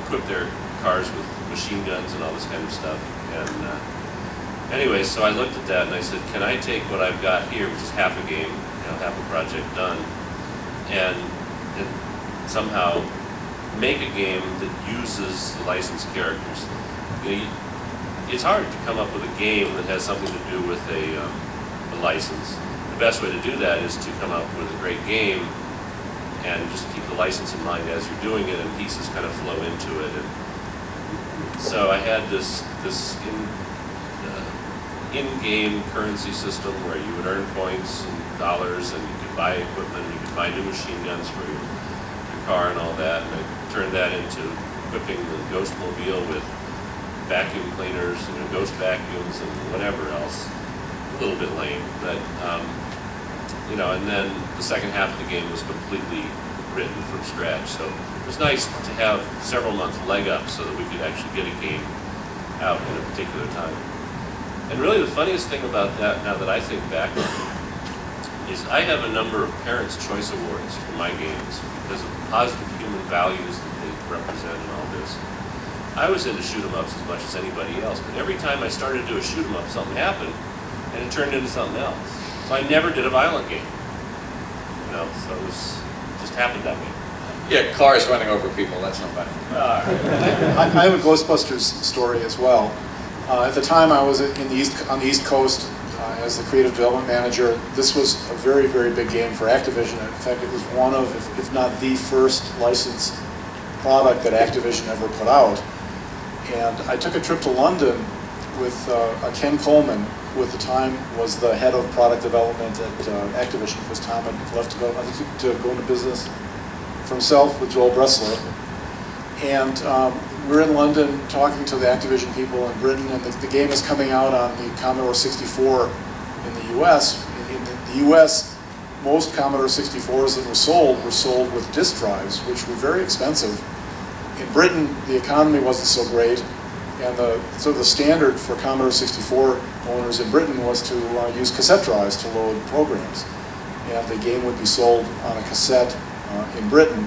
equip their cars with machine guns and all this kind of stuff. And anyway, so I looked at that and I said, can I take what I've got here, which is half a game, half a project done, and somehow make a game that uses the licensed characters. It's hard to come up with a game that has something to do with a license. The best way to do that is to come up with a great game and just keep the license in mind as you're doing it, and pieces kind of flow into it. And so I had this in-game currency system where you would earn points and dollars, and you could buy equipment, and you could buy new machine guns for your car and all that. And I turned that into equipping the Ghostmobile with vacuum cleaners, ghost vacuums, and whatever else. A little bit lame, but and then the second half of the game was completely written from scratch. So it was nice to have several months leg up so that we could actually get a game out in a particular time. And really the funniest thing about that, now that I think back on it, is I have a number of Parents' Choice Awards for my games because of the positive human values that they represent and all this. I was into shoot-em-ups as much as anybody else, but every time I started to do a shoot-em-up, something happened, and it turned into something else. So I never did a violent game. So it just happened that way. Yeah, cars running over people, that's not bad. I have a Ghostbusters story as well. At the time I was on the East Coast as the creative development manager. This was a very, very big game for Activision. In fact, it was one of, if not the first licensed product that Activision ever put out. And I took a trip to London with Ken Coleman, who at the time was the head of product development at Activision, because Tom had left to go into business for himself with Joel Bressler. And we're in London talking to the Activision people in Britain, and the game is coming out on the Commodore 64 in the US. In the US, most Commodore 64s that were sold with disk drives, which were very expensive. In Britain, the economy wasn't so great, and the standard for Commodore 64 owners in Britain was to use cassette drives to load programs. And the game would be sold on a cassette in Britain.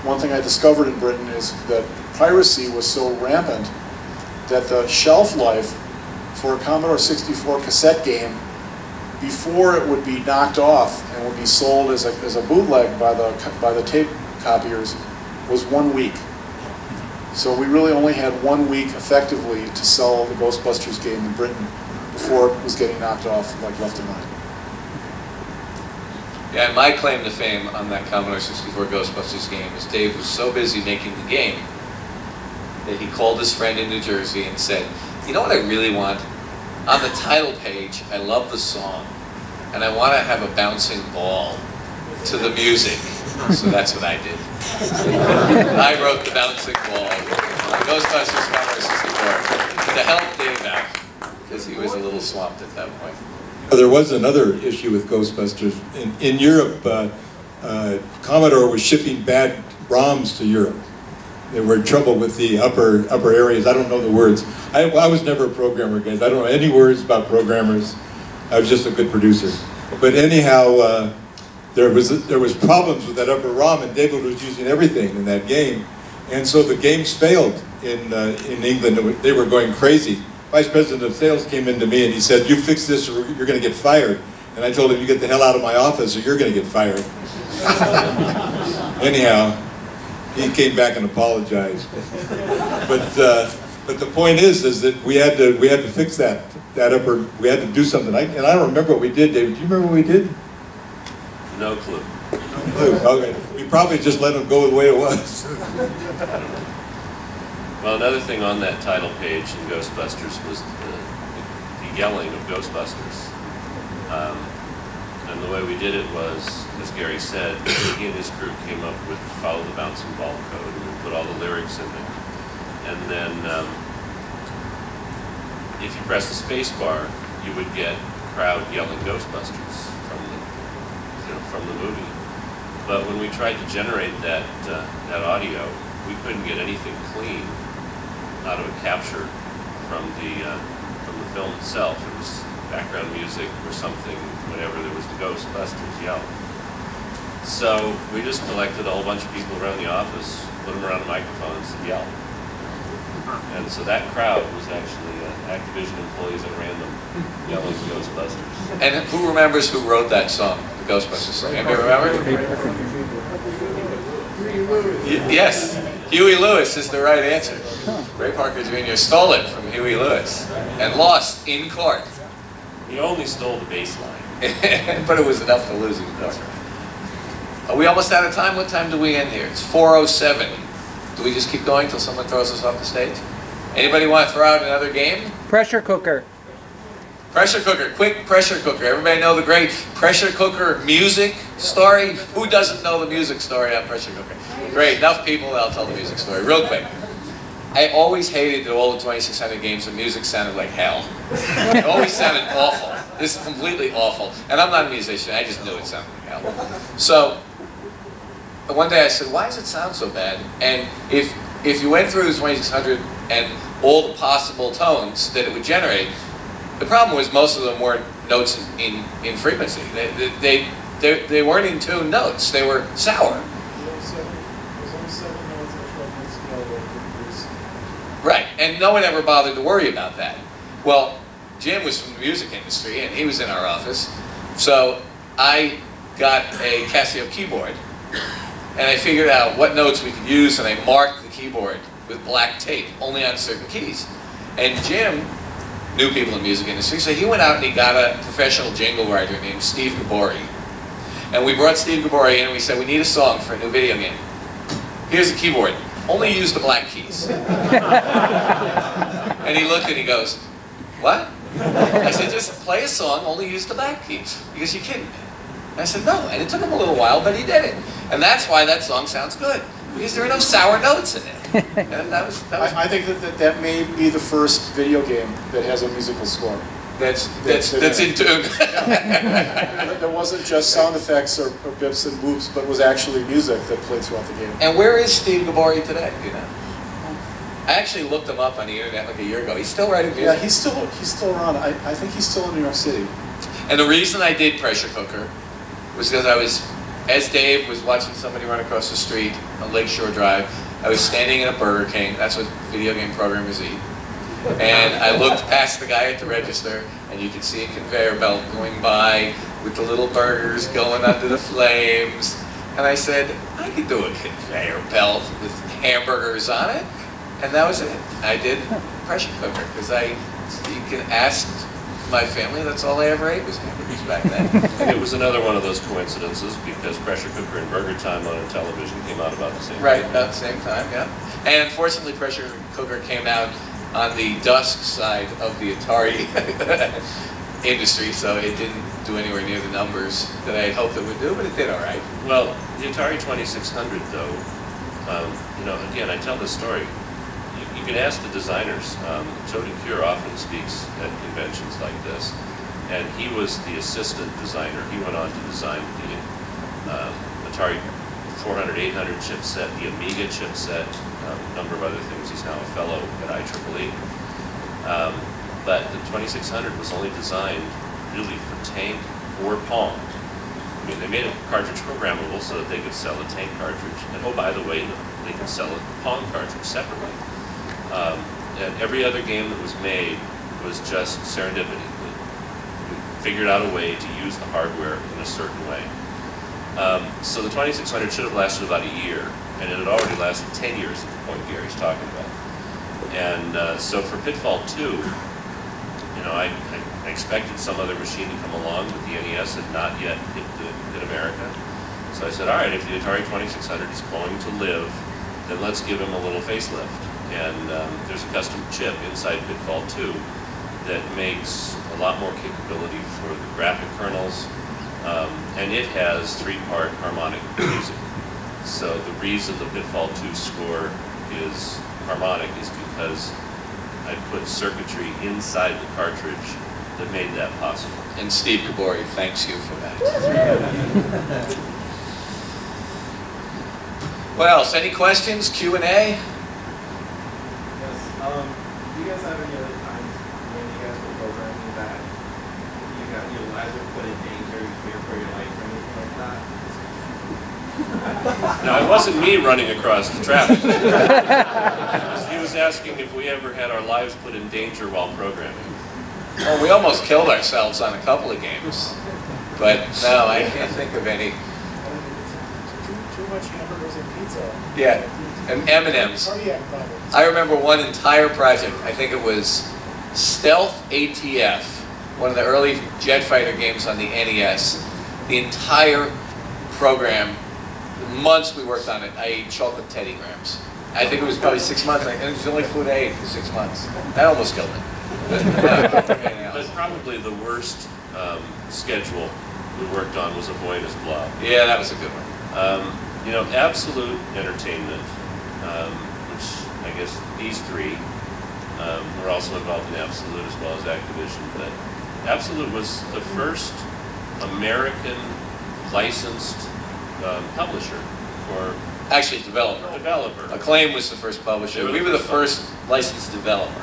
One thing I discovered in Britain is that piracy was so rampant that the shelf life for a Commodore 64 cassette game, before it would be knocked off and would be sold as a bootleg by the tape copiers, was 1 week. So we really only had 1 week effectively to sell the Ghostbusters game in Britain before it was getting knocked off like left and right. Yeah, and my claim to fame on that Commodore 64 Ghostbusters game is Dave was so busy making the game that he called his friend in New Jersey and said, you know what I really want? On the title page, I love the song, and I want to have a bouncing ball to the music. So that's what I did. I wrote the bouncing ball on Ghostbusters Commodore 64 to help Dave out, because he was a little swamped at that point. There was another issue with Ghostbusters. In Europe, Commodore was shipping bad ROMs to Europe. They were in trouble with the upper areas. I don't know the words. I was never a programmer, guys. I don't know any words about programmers. I was just a good producer. But anyhow, there was problems with that upper ROM, and David was using everything in that game, and so the games failed in England. They were going crazy. Vice President of Sales came into me and he said, "You fix this, or you're going to get fired." And I told him, "You get the hell out of my office, or you're going to get fired." Anyhow, he came back and apologized. But the point is that we had to fix that upper. We had to do something. And I don't remember what we did, David. Do you remember what we did? No clue. No clue. Okay. We probably just let him go the way it was. Well, another thing on that title page in Ghostbusters was the yelling of Ghostbusters. And the way we did it was, as Gary said, he and his crew came up with Follow the Bouncing Ball code, and we put all the lyrics in there. And then if you press the space bar, you would get crowd yelling Ghostbusters from the movie. But when we tried to generate that audio, we couldn't get anything clean out of a capture from the film itself. It was background music or something whenever there was the Ghostbusters yell. So we just collected a whole bunch of people around the office, put them around the microphones and yell. And so that crowd was actually Activision employees at random yelling Ghostbusters. And who remembers who wrote that song, the Ghostbusters song? Anybody remember? Yes, Huey Lewis is the right answer. Ray Parker Jr. stole it from Huey Lewis and lost in court. He only stole the bass line. But it was enough to lose in court. Are we almost out of time? What time do we end here? It's 4:07. Do we just keep going till someone throws us off the stage? Anybody want to throw out another game? Pressure cooker. Pressure cooker, quick pressure cooker. Everybody know the great pressure cooker music story? Who doesn't know the music story on pressure cooker? Great, enough people, I'll tell the music story real quick. I always hated that all the 2600 games, the music sounded like hell. It always sounded awful. This is completely awful. And I'm not a musician, I just knew it sounded like hell. So, one day I said, why does it sound so bad? And if you went through the 2600 and all the possible tones that it would generate, the problem was most of them weren't notes in frequency. They weren't in tune notes. They were sour. Right, and no one ever bothered to worry about that. Well, Jim was from the music industry, and he was in our office. So I got a Casio keyboard, and I figured out what notes we could use, and I marked the keyboard with black tape, only on certain keys. And Jim knew people in the music industry, so he went out and he got a professional jingle writer named Steve Gabori. And we brought Steve Gabori in and we said, we need a song for a new video game. Here's the keyboard. Only use the black keys. And he looked and he goes, what? I said, just play a song, only use the black keys. He goes, you're kidding me. And I said, no. And it took him a little while, but he did it. And that's why that song sounds good. Because there are no sour notes in it. And that was I think that may be the first video game that has a musical score. That's in tune. There wasn't just sound effects or bips and boops, but was actually music that played throughout the game. And where is Steve Gabori today? Do you know? I actually looked him up on the internet like a year ago. He's still writing music. Yeah, he's still around. I think he's still in New York City. And the reason I did Pressure Cooker was because I was, as Dave was watching somebody run across the street on Lakeshore Drive, I was standing in a Burger King. That's what video game programmers eat. And I looked past the guy at the register, and you could see a conveyor belt going by with the little burgers going under the flames. And I said, I could do a conveyor belt with hamburgers on it. And that was it. I did Pressure Cooker, because you can ask my family, that's all I ever ate was hamburgers back then. And it was another one of those coincidences, because Pressure Cooker and Burger Time on television came out about the same time. Right, about the same time, yeah. And unfortunately, Pressure Cooker came out on the dusk side of the Atari industry, so it didn't do anywhere near the numbers that I had hoped it would do, but it did all right. Well, the Atari 2600, though, again, I tell this story. You can ask the designers. Jody Cure often speaks at conventions like this, and he was the assistant designer. He went on to design the Atari 400, 800 chipset, the Amiga chipset, a number of other things. He's now a fellow at IEEE. But the 2600 was only designed really for Tank or Pong. I mean, they made a cartridge programmable so that they could sell a Tank cartridge. And oh, by the way, they could sell a Pong cartridge separately. And every other game that was made was just serendipity. We figured out a way to use the hardware in a certain way. So the 2600 should have lasted about a year, and it had already lasted 10 years at the point Gary's talking about. And so for Pitfall 2, you know, I expected some other machine to come along, but the NES had not yet hit America. So I said, all right, if the Atari 2600 is going to live, then let's give him a little facelift. And there's a custom chip inside Pitfall 2 that makes a lot more capability for the graphic kernels, and it has 3-part harmonic music. So the reason the Pitfall 2 score is harmonic is because I put circuitry inside the cartridge that made that possible. And Steve Gabori thanks you for that. What else? Any questions? Q&A? Yes. Do you guys have any other times when you guys were programming that you got your lives were put in danger, you fear for your life, or anything like that? Now, it wasn't me running across the traffic. He was asking if we ever had our lives put in danger while programming. Well, we almost killed ourselves on a couple of games, but no, I can't think of any. Too much hamburgers and pizza. Yeah, and M&Ms. Cardiac problems. I remember one entire project. I think it was Stealth ATF, one of the early jet fighter games on the NES. The entire program, months we worked on it. I ate chocolate Teddy Grahams. I think it was probably 6 months, and it was the only food I ate for 6 months. That almost killed me. But probably the worst schedule we worked on was A Boy and His Blob. Yeah, that was a good one. You know, Absolute Entertainment, which I guess these three were also involved in Absolute as well as Activision, but Absolute was the first American licensed publisher for... Actually, developer. Acclaim was the first publisher. We were the first licensed developer.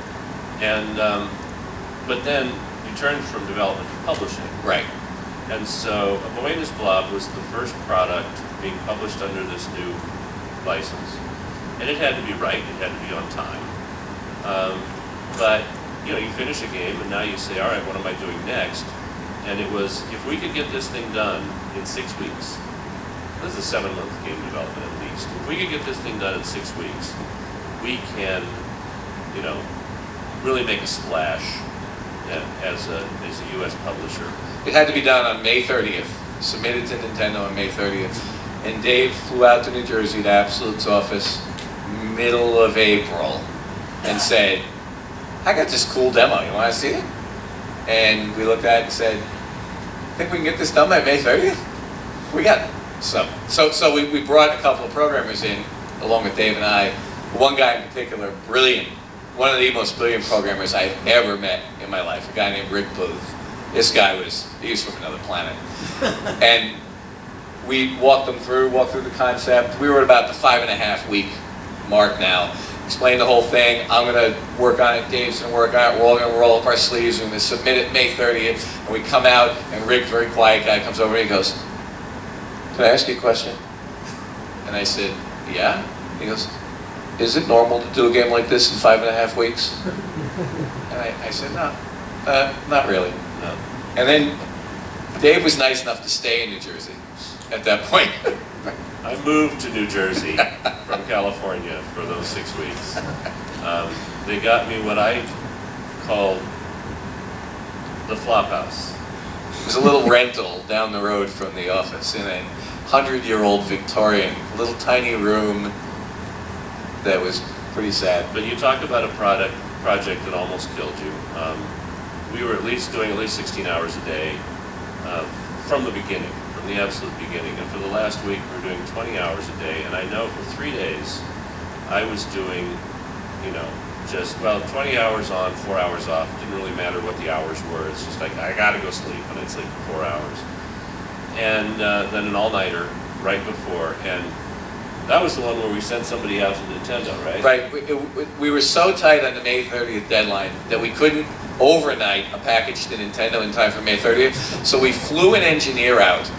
And, but then you turned from development to publishing. Right. And so A Boy and His Blob was the first product being published under this new license. And it had to be right, it had to be on time. But, you know, you finish a game and now you say, all right, what am I doing next? And it was, if we could get this thing done in 6 weeks, this is a 7-month game development at least. If we could get this thing done in 6 weeks, we can, you know, really make a splash as a U.S. publisher. It had to be done on May 30th, submitted to Nintendo on May 30th. And Dave flew out to New Jersey to Absolute's office middle of April and said, I got this cool demo, you want to see it? And we looked at it and said, think we can get this done by May 30th? We got it. So we brought a couple of programmers in, along with Dave and I. One guy in particular, brilliant. One of the most brilliant programmers I've ever met in my life, a guy named Rick Booth. This guy he was from another planet. And we walked through the concept. We were at about the 5.5 week mark now. Explained the whole thing. I'm going to work on it. Dave's going to work on it. We're all going to roll up our sleeves. We're going to submit it May 30th. And we come out, and Rick, very quiet guy, comes over and he goes, can I ask you a question? And I said, yeah. He goes, is it normal to do a game like this in 5.5 weeks? And I said, no, not really. No. And then Dave was nice enough to stay in New Jersey at that point. I moved to New Jersey from California for those 6 weeks. They got me what I called the flop house. It was a little rental down the road from the office in a 100-year-old Victorian, little tiny room that was pretty sad. But you talk about a project that almost killed you. We were doing at least 16 hours a day from the beginning, from the absolute beginning. And for the last week, we were doing 20 hours a day. And I know for 3 days, I was doing, you know, 20 hours on, 4 hours off. It didn't really matter what the hours were. It's just like, I gotta go sleep, and I'd sleep for 4 hours. And then an all-nighter right before. And That was the one where we sent somebody out to Nintendo, right? Right. We were so tight on the May 30th deadline that we couldn't overnight a package to Nintendo in time for May 30th. So we flew an engineer out,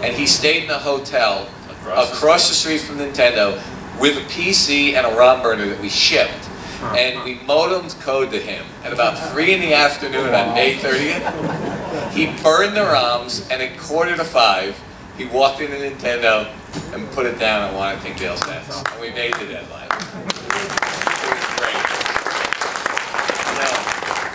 and he stayed in a hotel across the street from Nintendo with a PC and a ROM burner that we shipped. And we modemed code to him at about 3 in the afternoon on May 30th. He burned the ROMs, and at 4:45, he walked into Nintendo and put it down on Wanting Dale Sets. And we made the deadline. It was great. Now,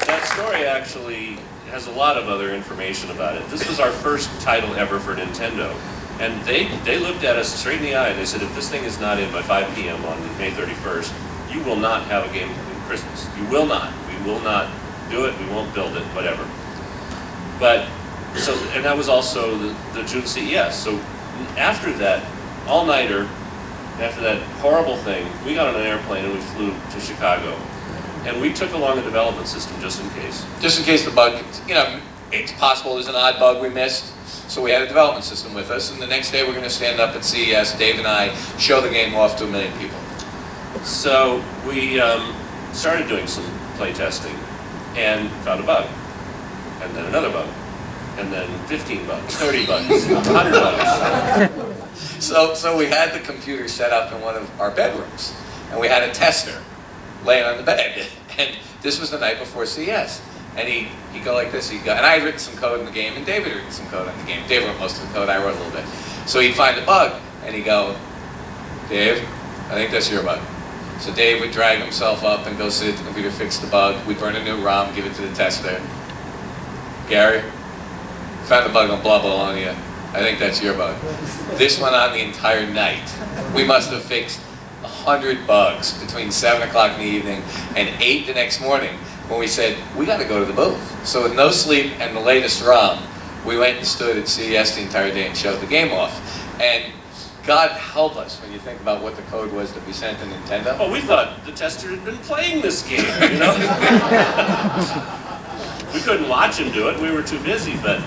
that story actually has a lot of other information about it. This was our first title ever for Nintendo. And they looked at us straight in the eye and they said, if this thing is not in by 5 p.m. on May 31st, you will not have a game in Christmas. You will not. We will not do it. We won't build it, whatever. But, so, and that was also the June CES. So after that, all-nighter, after that horrible thing, we got on an airplane and we flew to Chicago. And we took along a development system just in case. Just in case the bug, you know, it's possible there's an odd bug we missed. So we had a development system with us, and the next day we're going to stand up at CES, Dave and I, show the game off to 1 million people. So we started doing some play testing and found a bug, and then another bug, and then 15 bugs, 30 bugs, 100 bugs. So we had the computer set up in one of our bedrooms, and we had a tester laying on the bed, and this was the night before CES. And he'd go like this, and I had written some code in the game, and David had written some code in the game. Dave wrote most of the code, I wrote a little bit. So he'd find a bug, and he'd go, Dave, I think that's your bug. So Dave would drag himself up and go sit at the computer, fix the bug. We'd burn a new ROM, give it to the tester. Gary, found a bug on blah blah on you. I think that's your bug. This went on the entire night. We must have fixed 100 bugs between 7 o'clock in the evening and 8 the next morning, when we said, we got to go to the booth. So with no sleep and the latest ROM, we went and stood at CES the entire day and showed the game off. And God help us when you think about what the code was that we sent to Nintendo. Well, we thought the tester had been playing this game, you know? We couldn't watch him do it, we were too busy, but...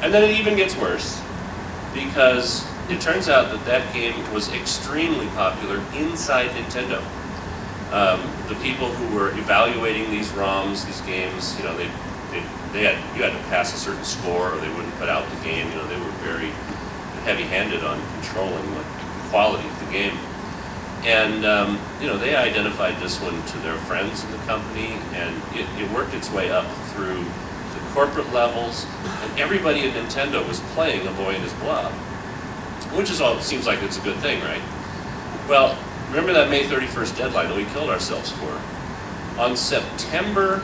And then it even gets worse, because it turns out that that game was extremely popular inside Nintendo. The people who were evaluating these ROMs, these games, you know, you had to pass a certain score or they wouldn't put out the game. You know, they were very heavy-handed on controlling the quality of the game. And, you know, they identified this one to their friends in the company, and it worked its way up through the corporate levels, and everybody at Nintendo was playing A Boy and His Blob, which is all, seems like it's a good thing, right? Well, remember that May 31st deadline that we killed ourselves for? On September,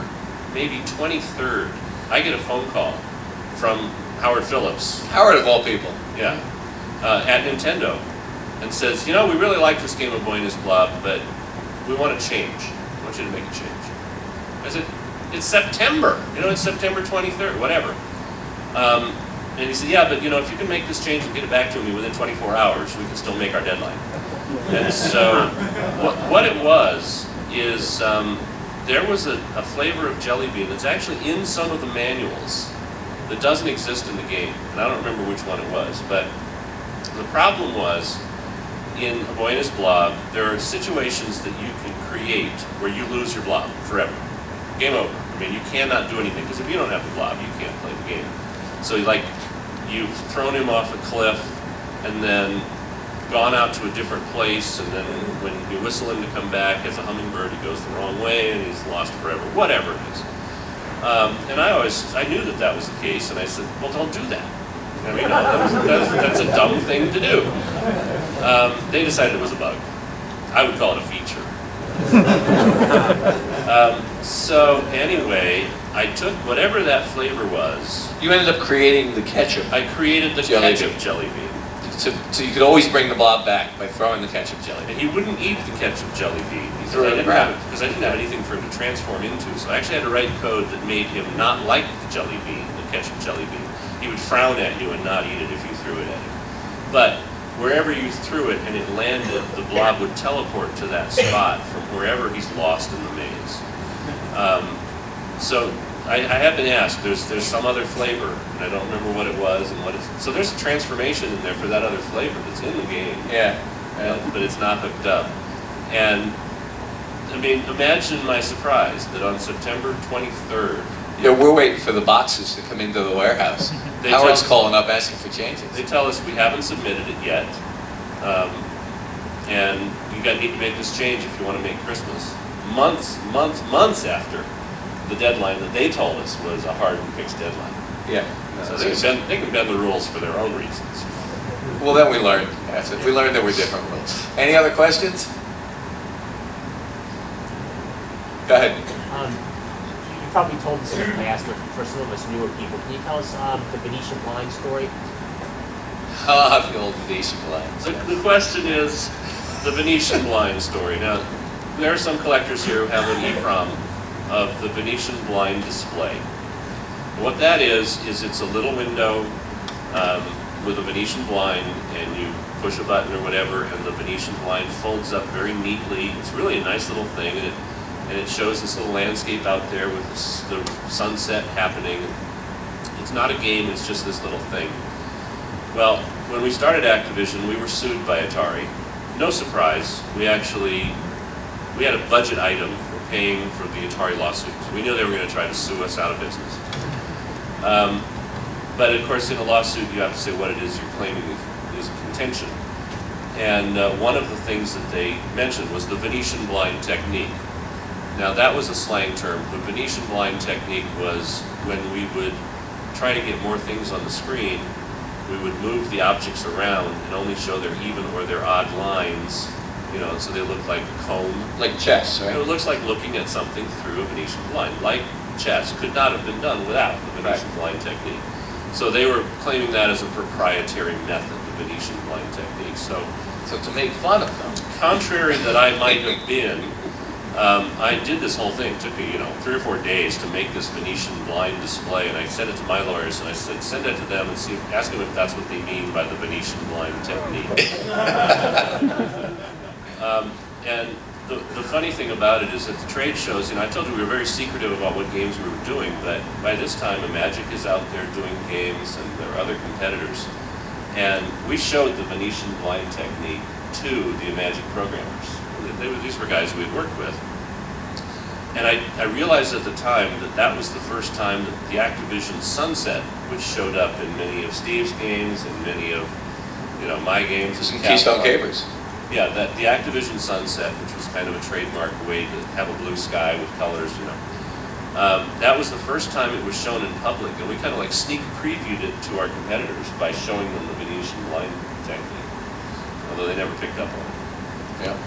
maybe 23rd, I get a phone call from Howard Phillips. Howard of all people. Yeah. At Nintendo. And says, you know, we really like this game of Boy and His Blob, but we want to change. I want you to make a change. I said, it's September. You know, it's September 23rd, whatever. And he said, yeah, but you know, if you can make this change and get it back to me within 24 hours, we can still make our deadline. And so, what it was is there was a flavor of jelly bean that's actually in some of the manuals that doesn't exist in the game. And I don't remember which one it was, but the problem was, in A Boy and His Blob, there are situations that you can create where you lose your blob forever. Game over. I mean, you cannot do anything, because if you don't have the blob, you can't play the game. So, like, you've thrown him off a cliff, and then gone out to a different place, and then when you whistle him to come back as a hummingbird, he goes the wrong way, and he's lost forever, whatever it is. And I knew that that was the case, and I said, well, don't do that. I mean, that's a dumb thing to do. They decided it was a bug. I would call it a feature. So anyway, I took whatever that flavor was. You ended up creating the ketchup. I created the ketchup jelly bean. So you could always bring the blob back by throwing the ketchup jelly bean. And he wouldn't eat the ketchup jelly bean because I didn't have anything for him to transform into. So I actually had to write code that made him not like the jelly bean, the ketchup jelly bean. He would frown at you and not eat it if you threw it at him. But wherever you threw it and it landed, the blob would teleport to that spot from wherever he's lost in the maze. So I have been asked, there's some other flavor, and I don't remember what it was and what it's. So there's a transformation in there for that other flavor that's in the game. Yeah. but it's not hooked up. And I mean, imagine my surprise that on September 23rd. Yeah, we're waiting for the boxes to come into the warehouse. Howard's calling up asking for changes. They tell us we haven't submitted it yet, and you need to make this change if you want to make Christmas. Months after the deadline that they told us was a hard and fixed deadline. Yeah. So they can bend the rules for their own reasons. Well, then we learned. We learned there were different rules. Any other questions? Go ahead. You probably told us in the past, but for some of us newer people, can you tell us the Venetian blind story? The old Venetian blinds. The question is the Venetian blind story. Now, there are some collectors here who have an EEPROM of the Venetian blind display. What that is it's a little window with a Venetian blind, and you push a button or whatever, and the Venetian blind folds up very neatly. It's really a nice little thing, and it shows this little landscape out there with the sunset happening. It's not a game, it's just this little thing. Well, when we started Activision, we were sued by Atari. No surprise, we had a budget item for paying for the Atari lawsuit. We knew they were going to try to sue us out of business. But of course, in a lawsuit, you have to say what it is you're claiming is contention. And one of the things that they mentioned was the Venetian blind technique. Now, that was a slang term. The Venetian blind technique was when we would try to get more things on the screen, we would move the objects around and only show their even or their odd lines, so they look like a cone. Like chess, right? It looks like looking at something through a Venetian blind. Like chess could not have been done without the Venetian blind technique. So they were claiming that as a proprietary method, the Venetian blind technique. So to make fun of them. Contrary that I might have been, I did this whole thing. It took me, 3 or 4 days to make this Venetian blind display, and I sent it to my lawyers, and I said, send it to them and ask them if that's what they mean by the Venetian blind technique. And the funny thing about it is that the trade shows, I told you we were very secretive about what games we were doing, but by this time, Magic is out there doing games, and there are other competitors. And we showed the Venetian blind technique to the Magic programmers. These were guys we had worked with. And I realized at the time that was the first time that the Activision Sunset, which showed up in many of Steve's games and many of my games. Some Keystone Capers. Yeah, the Activision Sunset, which was kind of a trademark way to have a blue sky with colors, that was the first time it was shown in public, and we kind of sneak previewed it to our competitors by showing them the Venetian blind technique, although they never picked up on it. Yeah.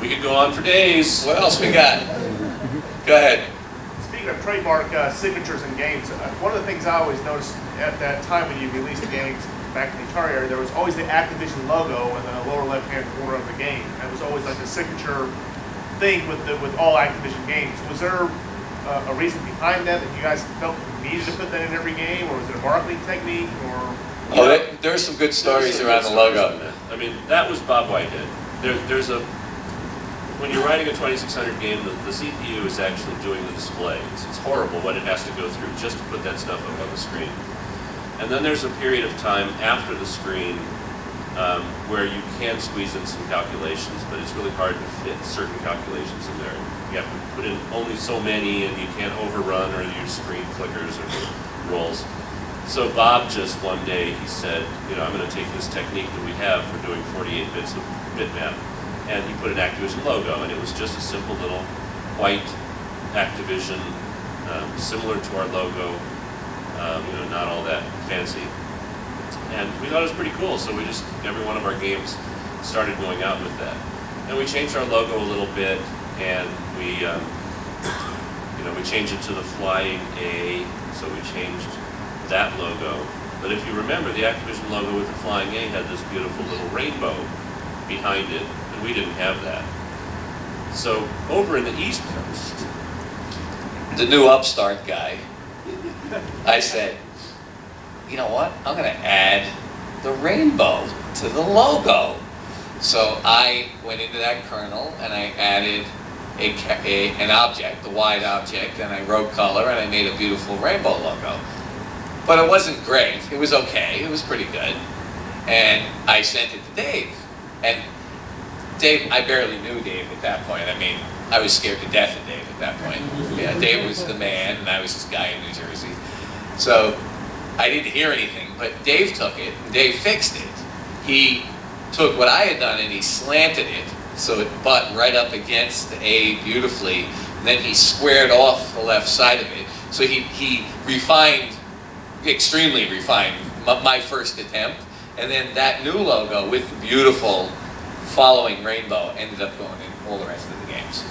We could go on for days. What else we got? Go ahead. Speaking of trademark signatures in games, one of the things I always noticed at that time when you released the games back in the Atari era, there was always the Activision logo in the lower left-hand corner of the game. It was always like a signature thing with all Activision games. Was there a reason behind that you guys felt you needed to put that in every game, or was it a marketing technique, or? There are some good stories around the logo. I mean, that was Bob Whitehead. When you're writing a 2600 game, the CPU is actually doing the display. It's horrible what it has to go through just to put that stuff up on the screen. And then there's a period of time after the screen where you can squeeze in some calculations, but it's really hard to fit certain calculations in there. You have to put in only so many, and you can't overrun or use screen flickers or rolls. So Bob just one day, he said, I'm going to take this technique that we have for doing 48 bits of bitmap, and he put an Activision logo, and it was just a simple little white Activision, similar to our logo, not all that fancy. And we thought it was pretty cool, so every one of our games started going out with that. And we changed our logo a little bit, and we changed it to the Flying A, so we changed that logo. But if you remember, the Activision logo with the Flying A had this beautiful little rainbow behind it, and we didn't have that. So over in the East Coast, the new upstart guy, I said, you know what? I'm going to add the rainbow to the logo. So I went into that kernel and I added an object, the wide object, and I wrote color and I made a beautiful rainbow logo. But it wasn't great. It was okay. It was pretty good. And I sent it to Dave. And Dave, I barely knew Dave at that point. I mean, I was scared to death of Dave at that point. Yeah, Dave was the man, and I was this guy in New Jersey. So I didn't hear anything, but Dave took it, and Dave fixed it. He took what I had done and he slanted it so it butt right up against the A beautifully, and then he squared off the left side of it. So he refined, extremely refined, my first attempt, and then that new logo with the beautiful following rainbow ended up going in all the rest of the games.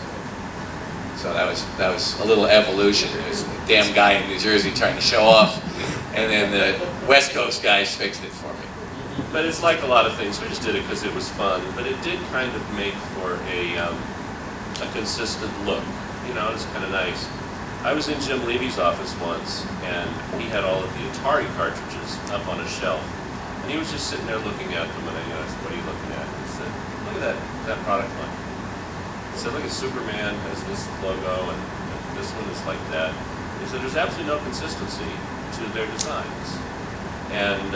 So that was a little evolution. There was a damn guy in New Jersey trying to show off, and then the West Coast guys fixed it for me. But it's like a lot of things, we just did it because it was fun, but it did kind of make for a consistent look. You know, it's kind of nice. I was in Jim Levy's office once, and he had all of the Atari cartridges up on a shelf. And he was just sitting there looking at them, and I asked, what are you looking at? He said, look at that product line. He said, look at Superman has this logo, and this one is like that. He said, there's absolutely no consistency to their designs. And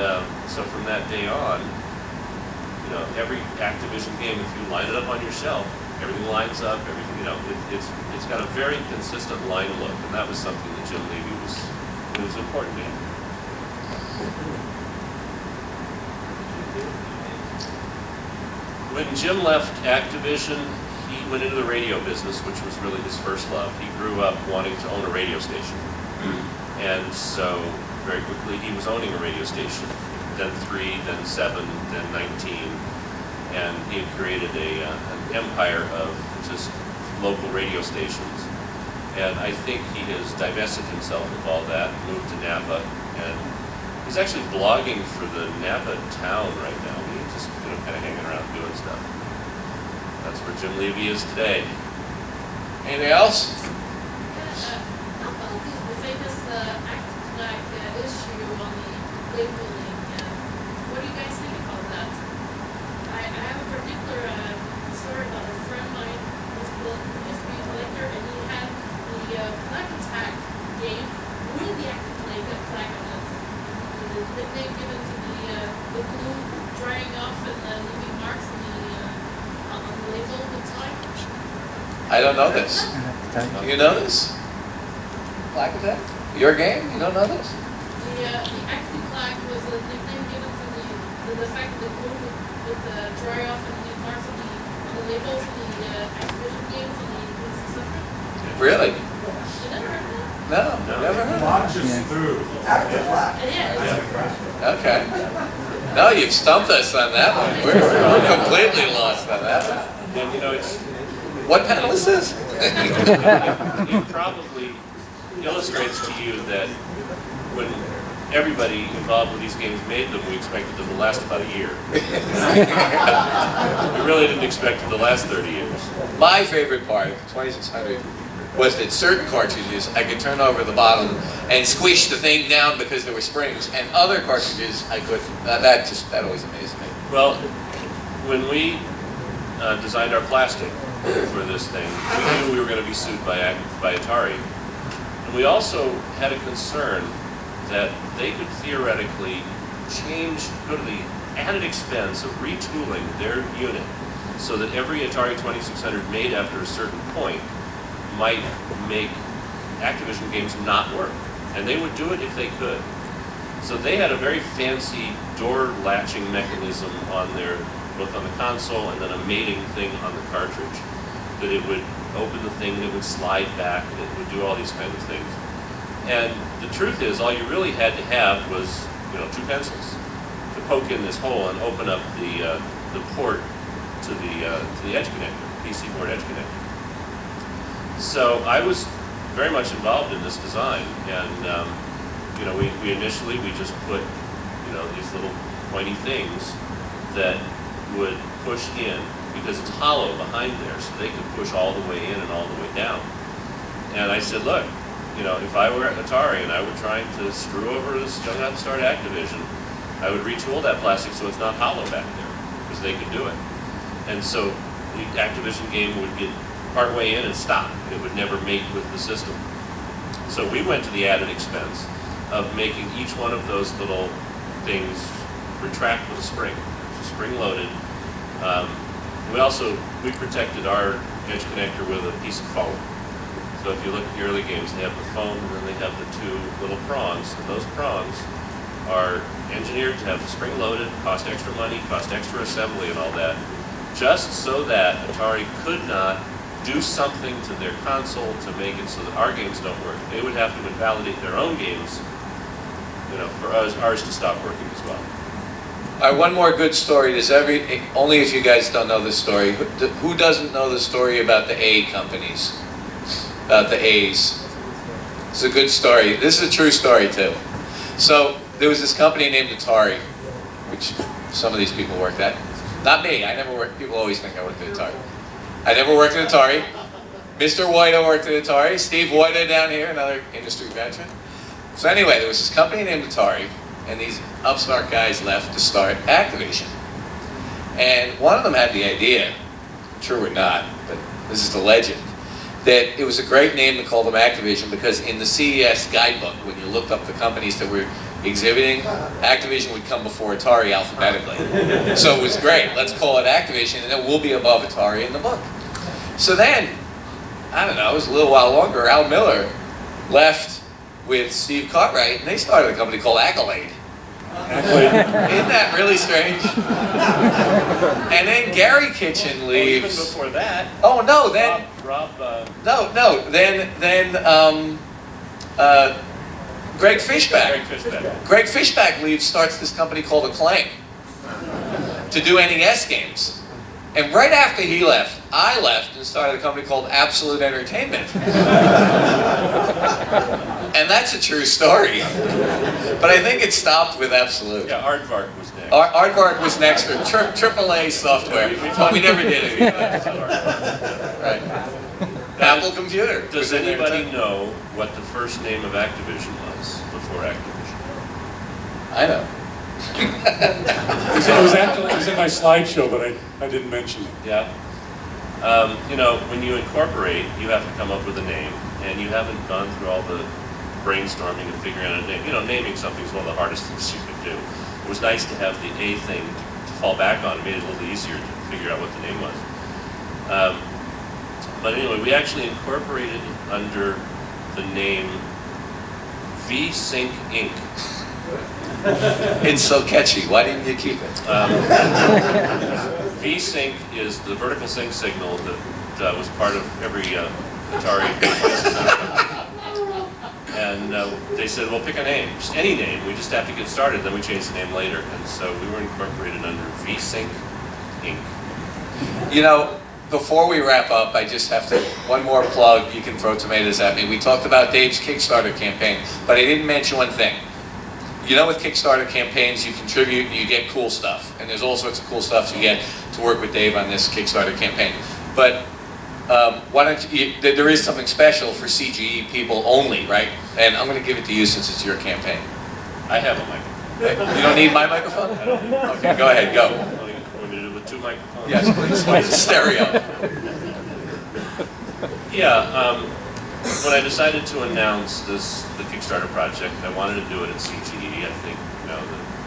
so from that day on, you know, every Activision game, if you line it up on your shelf, everything lines up, everything, you know, it's got a very consistent line look, and that was something that Jim Levy was important to him. When Jim left Activision, he went into the radio business, which was really his first love. He grew up wanting to own a radio station. And so very quickly he was owning a radio station, then 3, then 7, then 19, and he had created an empire of just local radio stations. And I think he has divested himself of all that, moved to Napa, and he's actually blogging for the Napa town right now. He's just, you know, kind of hanging around doing stuff. That's where Jim Levy is today. Anything else? Labeling. What do you guys think about that? I have a particular story about a friend of mine who used to be a collector, and he had the Black Attack game with the active flag on it. The nickname given to the glue drying off and leaving marks on the label of the time. I don't know this. Do you know this? Black Attack? Your game? You don't know this? The active flag was a nickname given to the fact that the glue would dry off and leave marks on the labels of the Activision games on the 2600. Really? You never heard of that? No, never heard of that. Launches through active flag. Okay. No, you've stumped us on that one. We're completely lost on that one. And you know, it's... What panel is this? It probably illustrates to you that when everybody involved with these games made them, we expected them to last about a year. We really didn't expect them to last 30 years. My favorite part of the 2600 was that certain cartridges I could turn over the bottom and squish the thing down because there were springs, and other cartridges I couldn't. That always amazed me. Well, when we designed our plastic for this thing, we knew we were going to be sued by Atari. And we also had a concern that they could theoretically go to the added expense of retooling their unit so that every Atari 2600 made after a certain point might make Activision games not work. And they would do it if they could. So they had a very fancy door latching mechanism on both on the console and then a mating thing on the cartridge, that it would open the thing, and it would slide back, and it would do all these kinds of things. And the truth is, all you really had to have was, you know, 2 pencils to poke in this hole and open up the port to the edge connector, PC port edge connector. So I was very much involved in this design, and you know, we initially just put, you know, these little pointy things that would push in, because it's hollow behind there, so they could push all the way in and all the way down. And I said, look, you know, if I were at Atari and I were trying to screw over this young upstart Activision, I would retool that plastic so it's not hollow back there, because they could do it. And so the Activision game would get partway in and stop. It would never mate with the system. So we went to the added expense of making each one of those little things retract with a spring, so spring loaded. We protected our edge connector with a piece of foam. So if you look at the early games, they have the foam and then they have the two little prongs. And those prongs are engineered to have the spring loaded, cost extra money, cost extra assembly and all that, just so that Atari could not do something to their console to make it so that our games don't work. They would have to invalidate their own games, for ours to stop working as well. All right, one more good story. Only if you guys don't know this story. Who doesn't know the story about the A companies? About the A's. It's a good story. This is a true story too. So there was this company named Atari, which some of these people worked at. Not me. I never worked. People always think I worked at Atari. I never worked at Atari. Mr. Woida worked at Atari. Steve Woida down here, another industry veteran. So anyway, there was this company named Atari, and these upstart guys left to start Activision. And one of them had the idea, true or not, but this is the legend, that it was a great name to call them Activision because in the CES guidebook, when you looked up the companies that were exhibiting, Activision would come before Atari alphabetically. So it was great. Let's call it Activision, and then we'll be above Atari in the book. So then, I don't know, it was a little while longer, Al Miller left with Steve Cartwright, and they started a company called Accolade. Isn't that really strange? And then Gary Kitchen leaves. Even before that. Oh no! Then Greg Fishback. Greg Fishback leaves, starts this company called Acclaim to do NES games. And right after he left, I left and started a company called Absolute Entertainment. And that's a true story. But I think it stopped with Absolute. Yeah, Aardvark was next. Aardvark was next for AAA software, but we never did any of that. Right. Apple Computer. Does anybody know what the first name of Activision was before Activision? I know. It was in my slideshow, but I didn't mention it. Yeah. When you incorporate, you have to come up with a name, and you haven't gone through all the brainstorming and figuring out a name. Naming something is one of the hardest things you can do. It was nice to have the A thing to fall back on. It made it a little easier to figure out what the name was. But anyway, we actually incorporated under the name V-Sync Inc. It's so catchy. Why didn't you keep it? V-Sync is the vertical sync signal that was part of every Atari. And they said, well, pick a name, just any name. We just have to get started. Then we changed the name later. And so we were incorporated under V-Sync Inc. Before we wrap up, I just have to, one more plug. You can throw tomatoes at me. We talked about Dave's Kickstarter campaign, but I didn't mention one thing. With Kickstarter campaigns, you contribute and you get cool stuff. And there's all sorts of cool stuff you get to work with Dave on this Kickstarter campaign. But why don't you, there is something special for CGE people only, right? And I'm going to give it to you since it's your campaign. I have a microphone. You don't need my microphone? Okay, go ahead, go. Want me to do it with two microphones? Yes, please. Stereo. Yeah, when I decided to announce the Kickstarter project, I wanted to do it at CGE. I think, the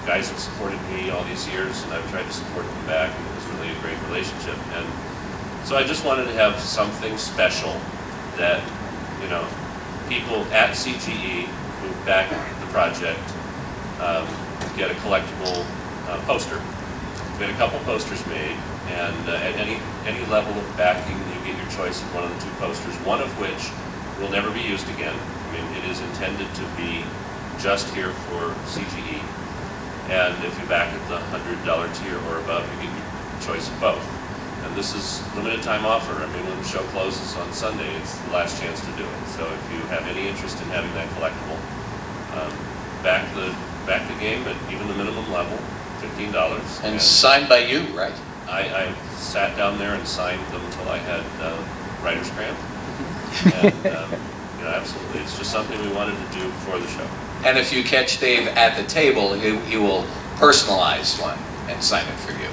guys have supported me all these years, and I've tried to support them back, and it was really a great relationship. And so I just wanted to have something special that, people at CGE who back the project get a collectible poster. We had a couple posters made, and at any level of backing, you get your choice of one of the two posters, one of which will never be used again. I mean, it is intended to be just here for CGE. And if you back at the $100 tier or above, you get your choice of both. And this is limited time offer. I mean, when the show closes on Sunday, it's the last chance to do it. So if you have any interest in having that collectible, back the game at even the minimum level, $15. And signed by you, right? I sat down there and signed them until I had writer's cramp. And absolutely, it's just something we wanted to do for the show. And if you catch Dave at the table, he will personalize one and sign it for you.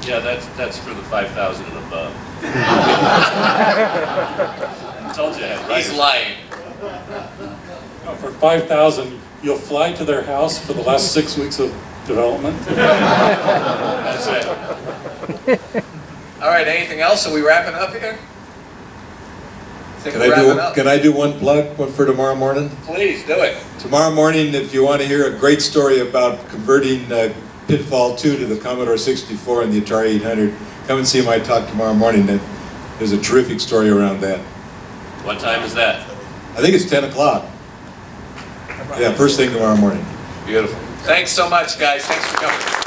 Yeah, that's for the 5,000 and above. I told you I had writers. He's lying. No, for 5,000, you'll fly to their house for the last 6 weeks of development. That's it. All right, anything else? Are we wrapping up here? Can I do one plug for tomorrow morning? Please, do it. Tomorrow morning, if you want to hear a great story about converting Pitfall 2 to the Commodore 64 and the Atari 800, come and see my talk tomorrow morning. There's a terrific story around that. What time is that? I think it's 10 o'clock. Yeah, first thing tomorrow morning. Beautiful. Thanks so much, guys. Thanks for coming.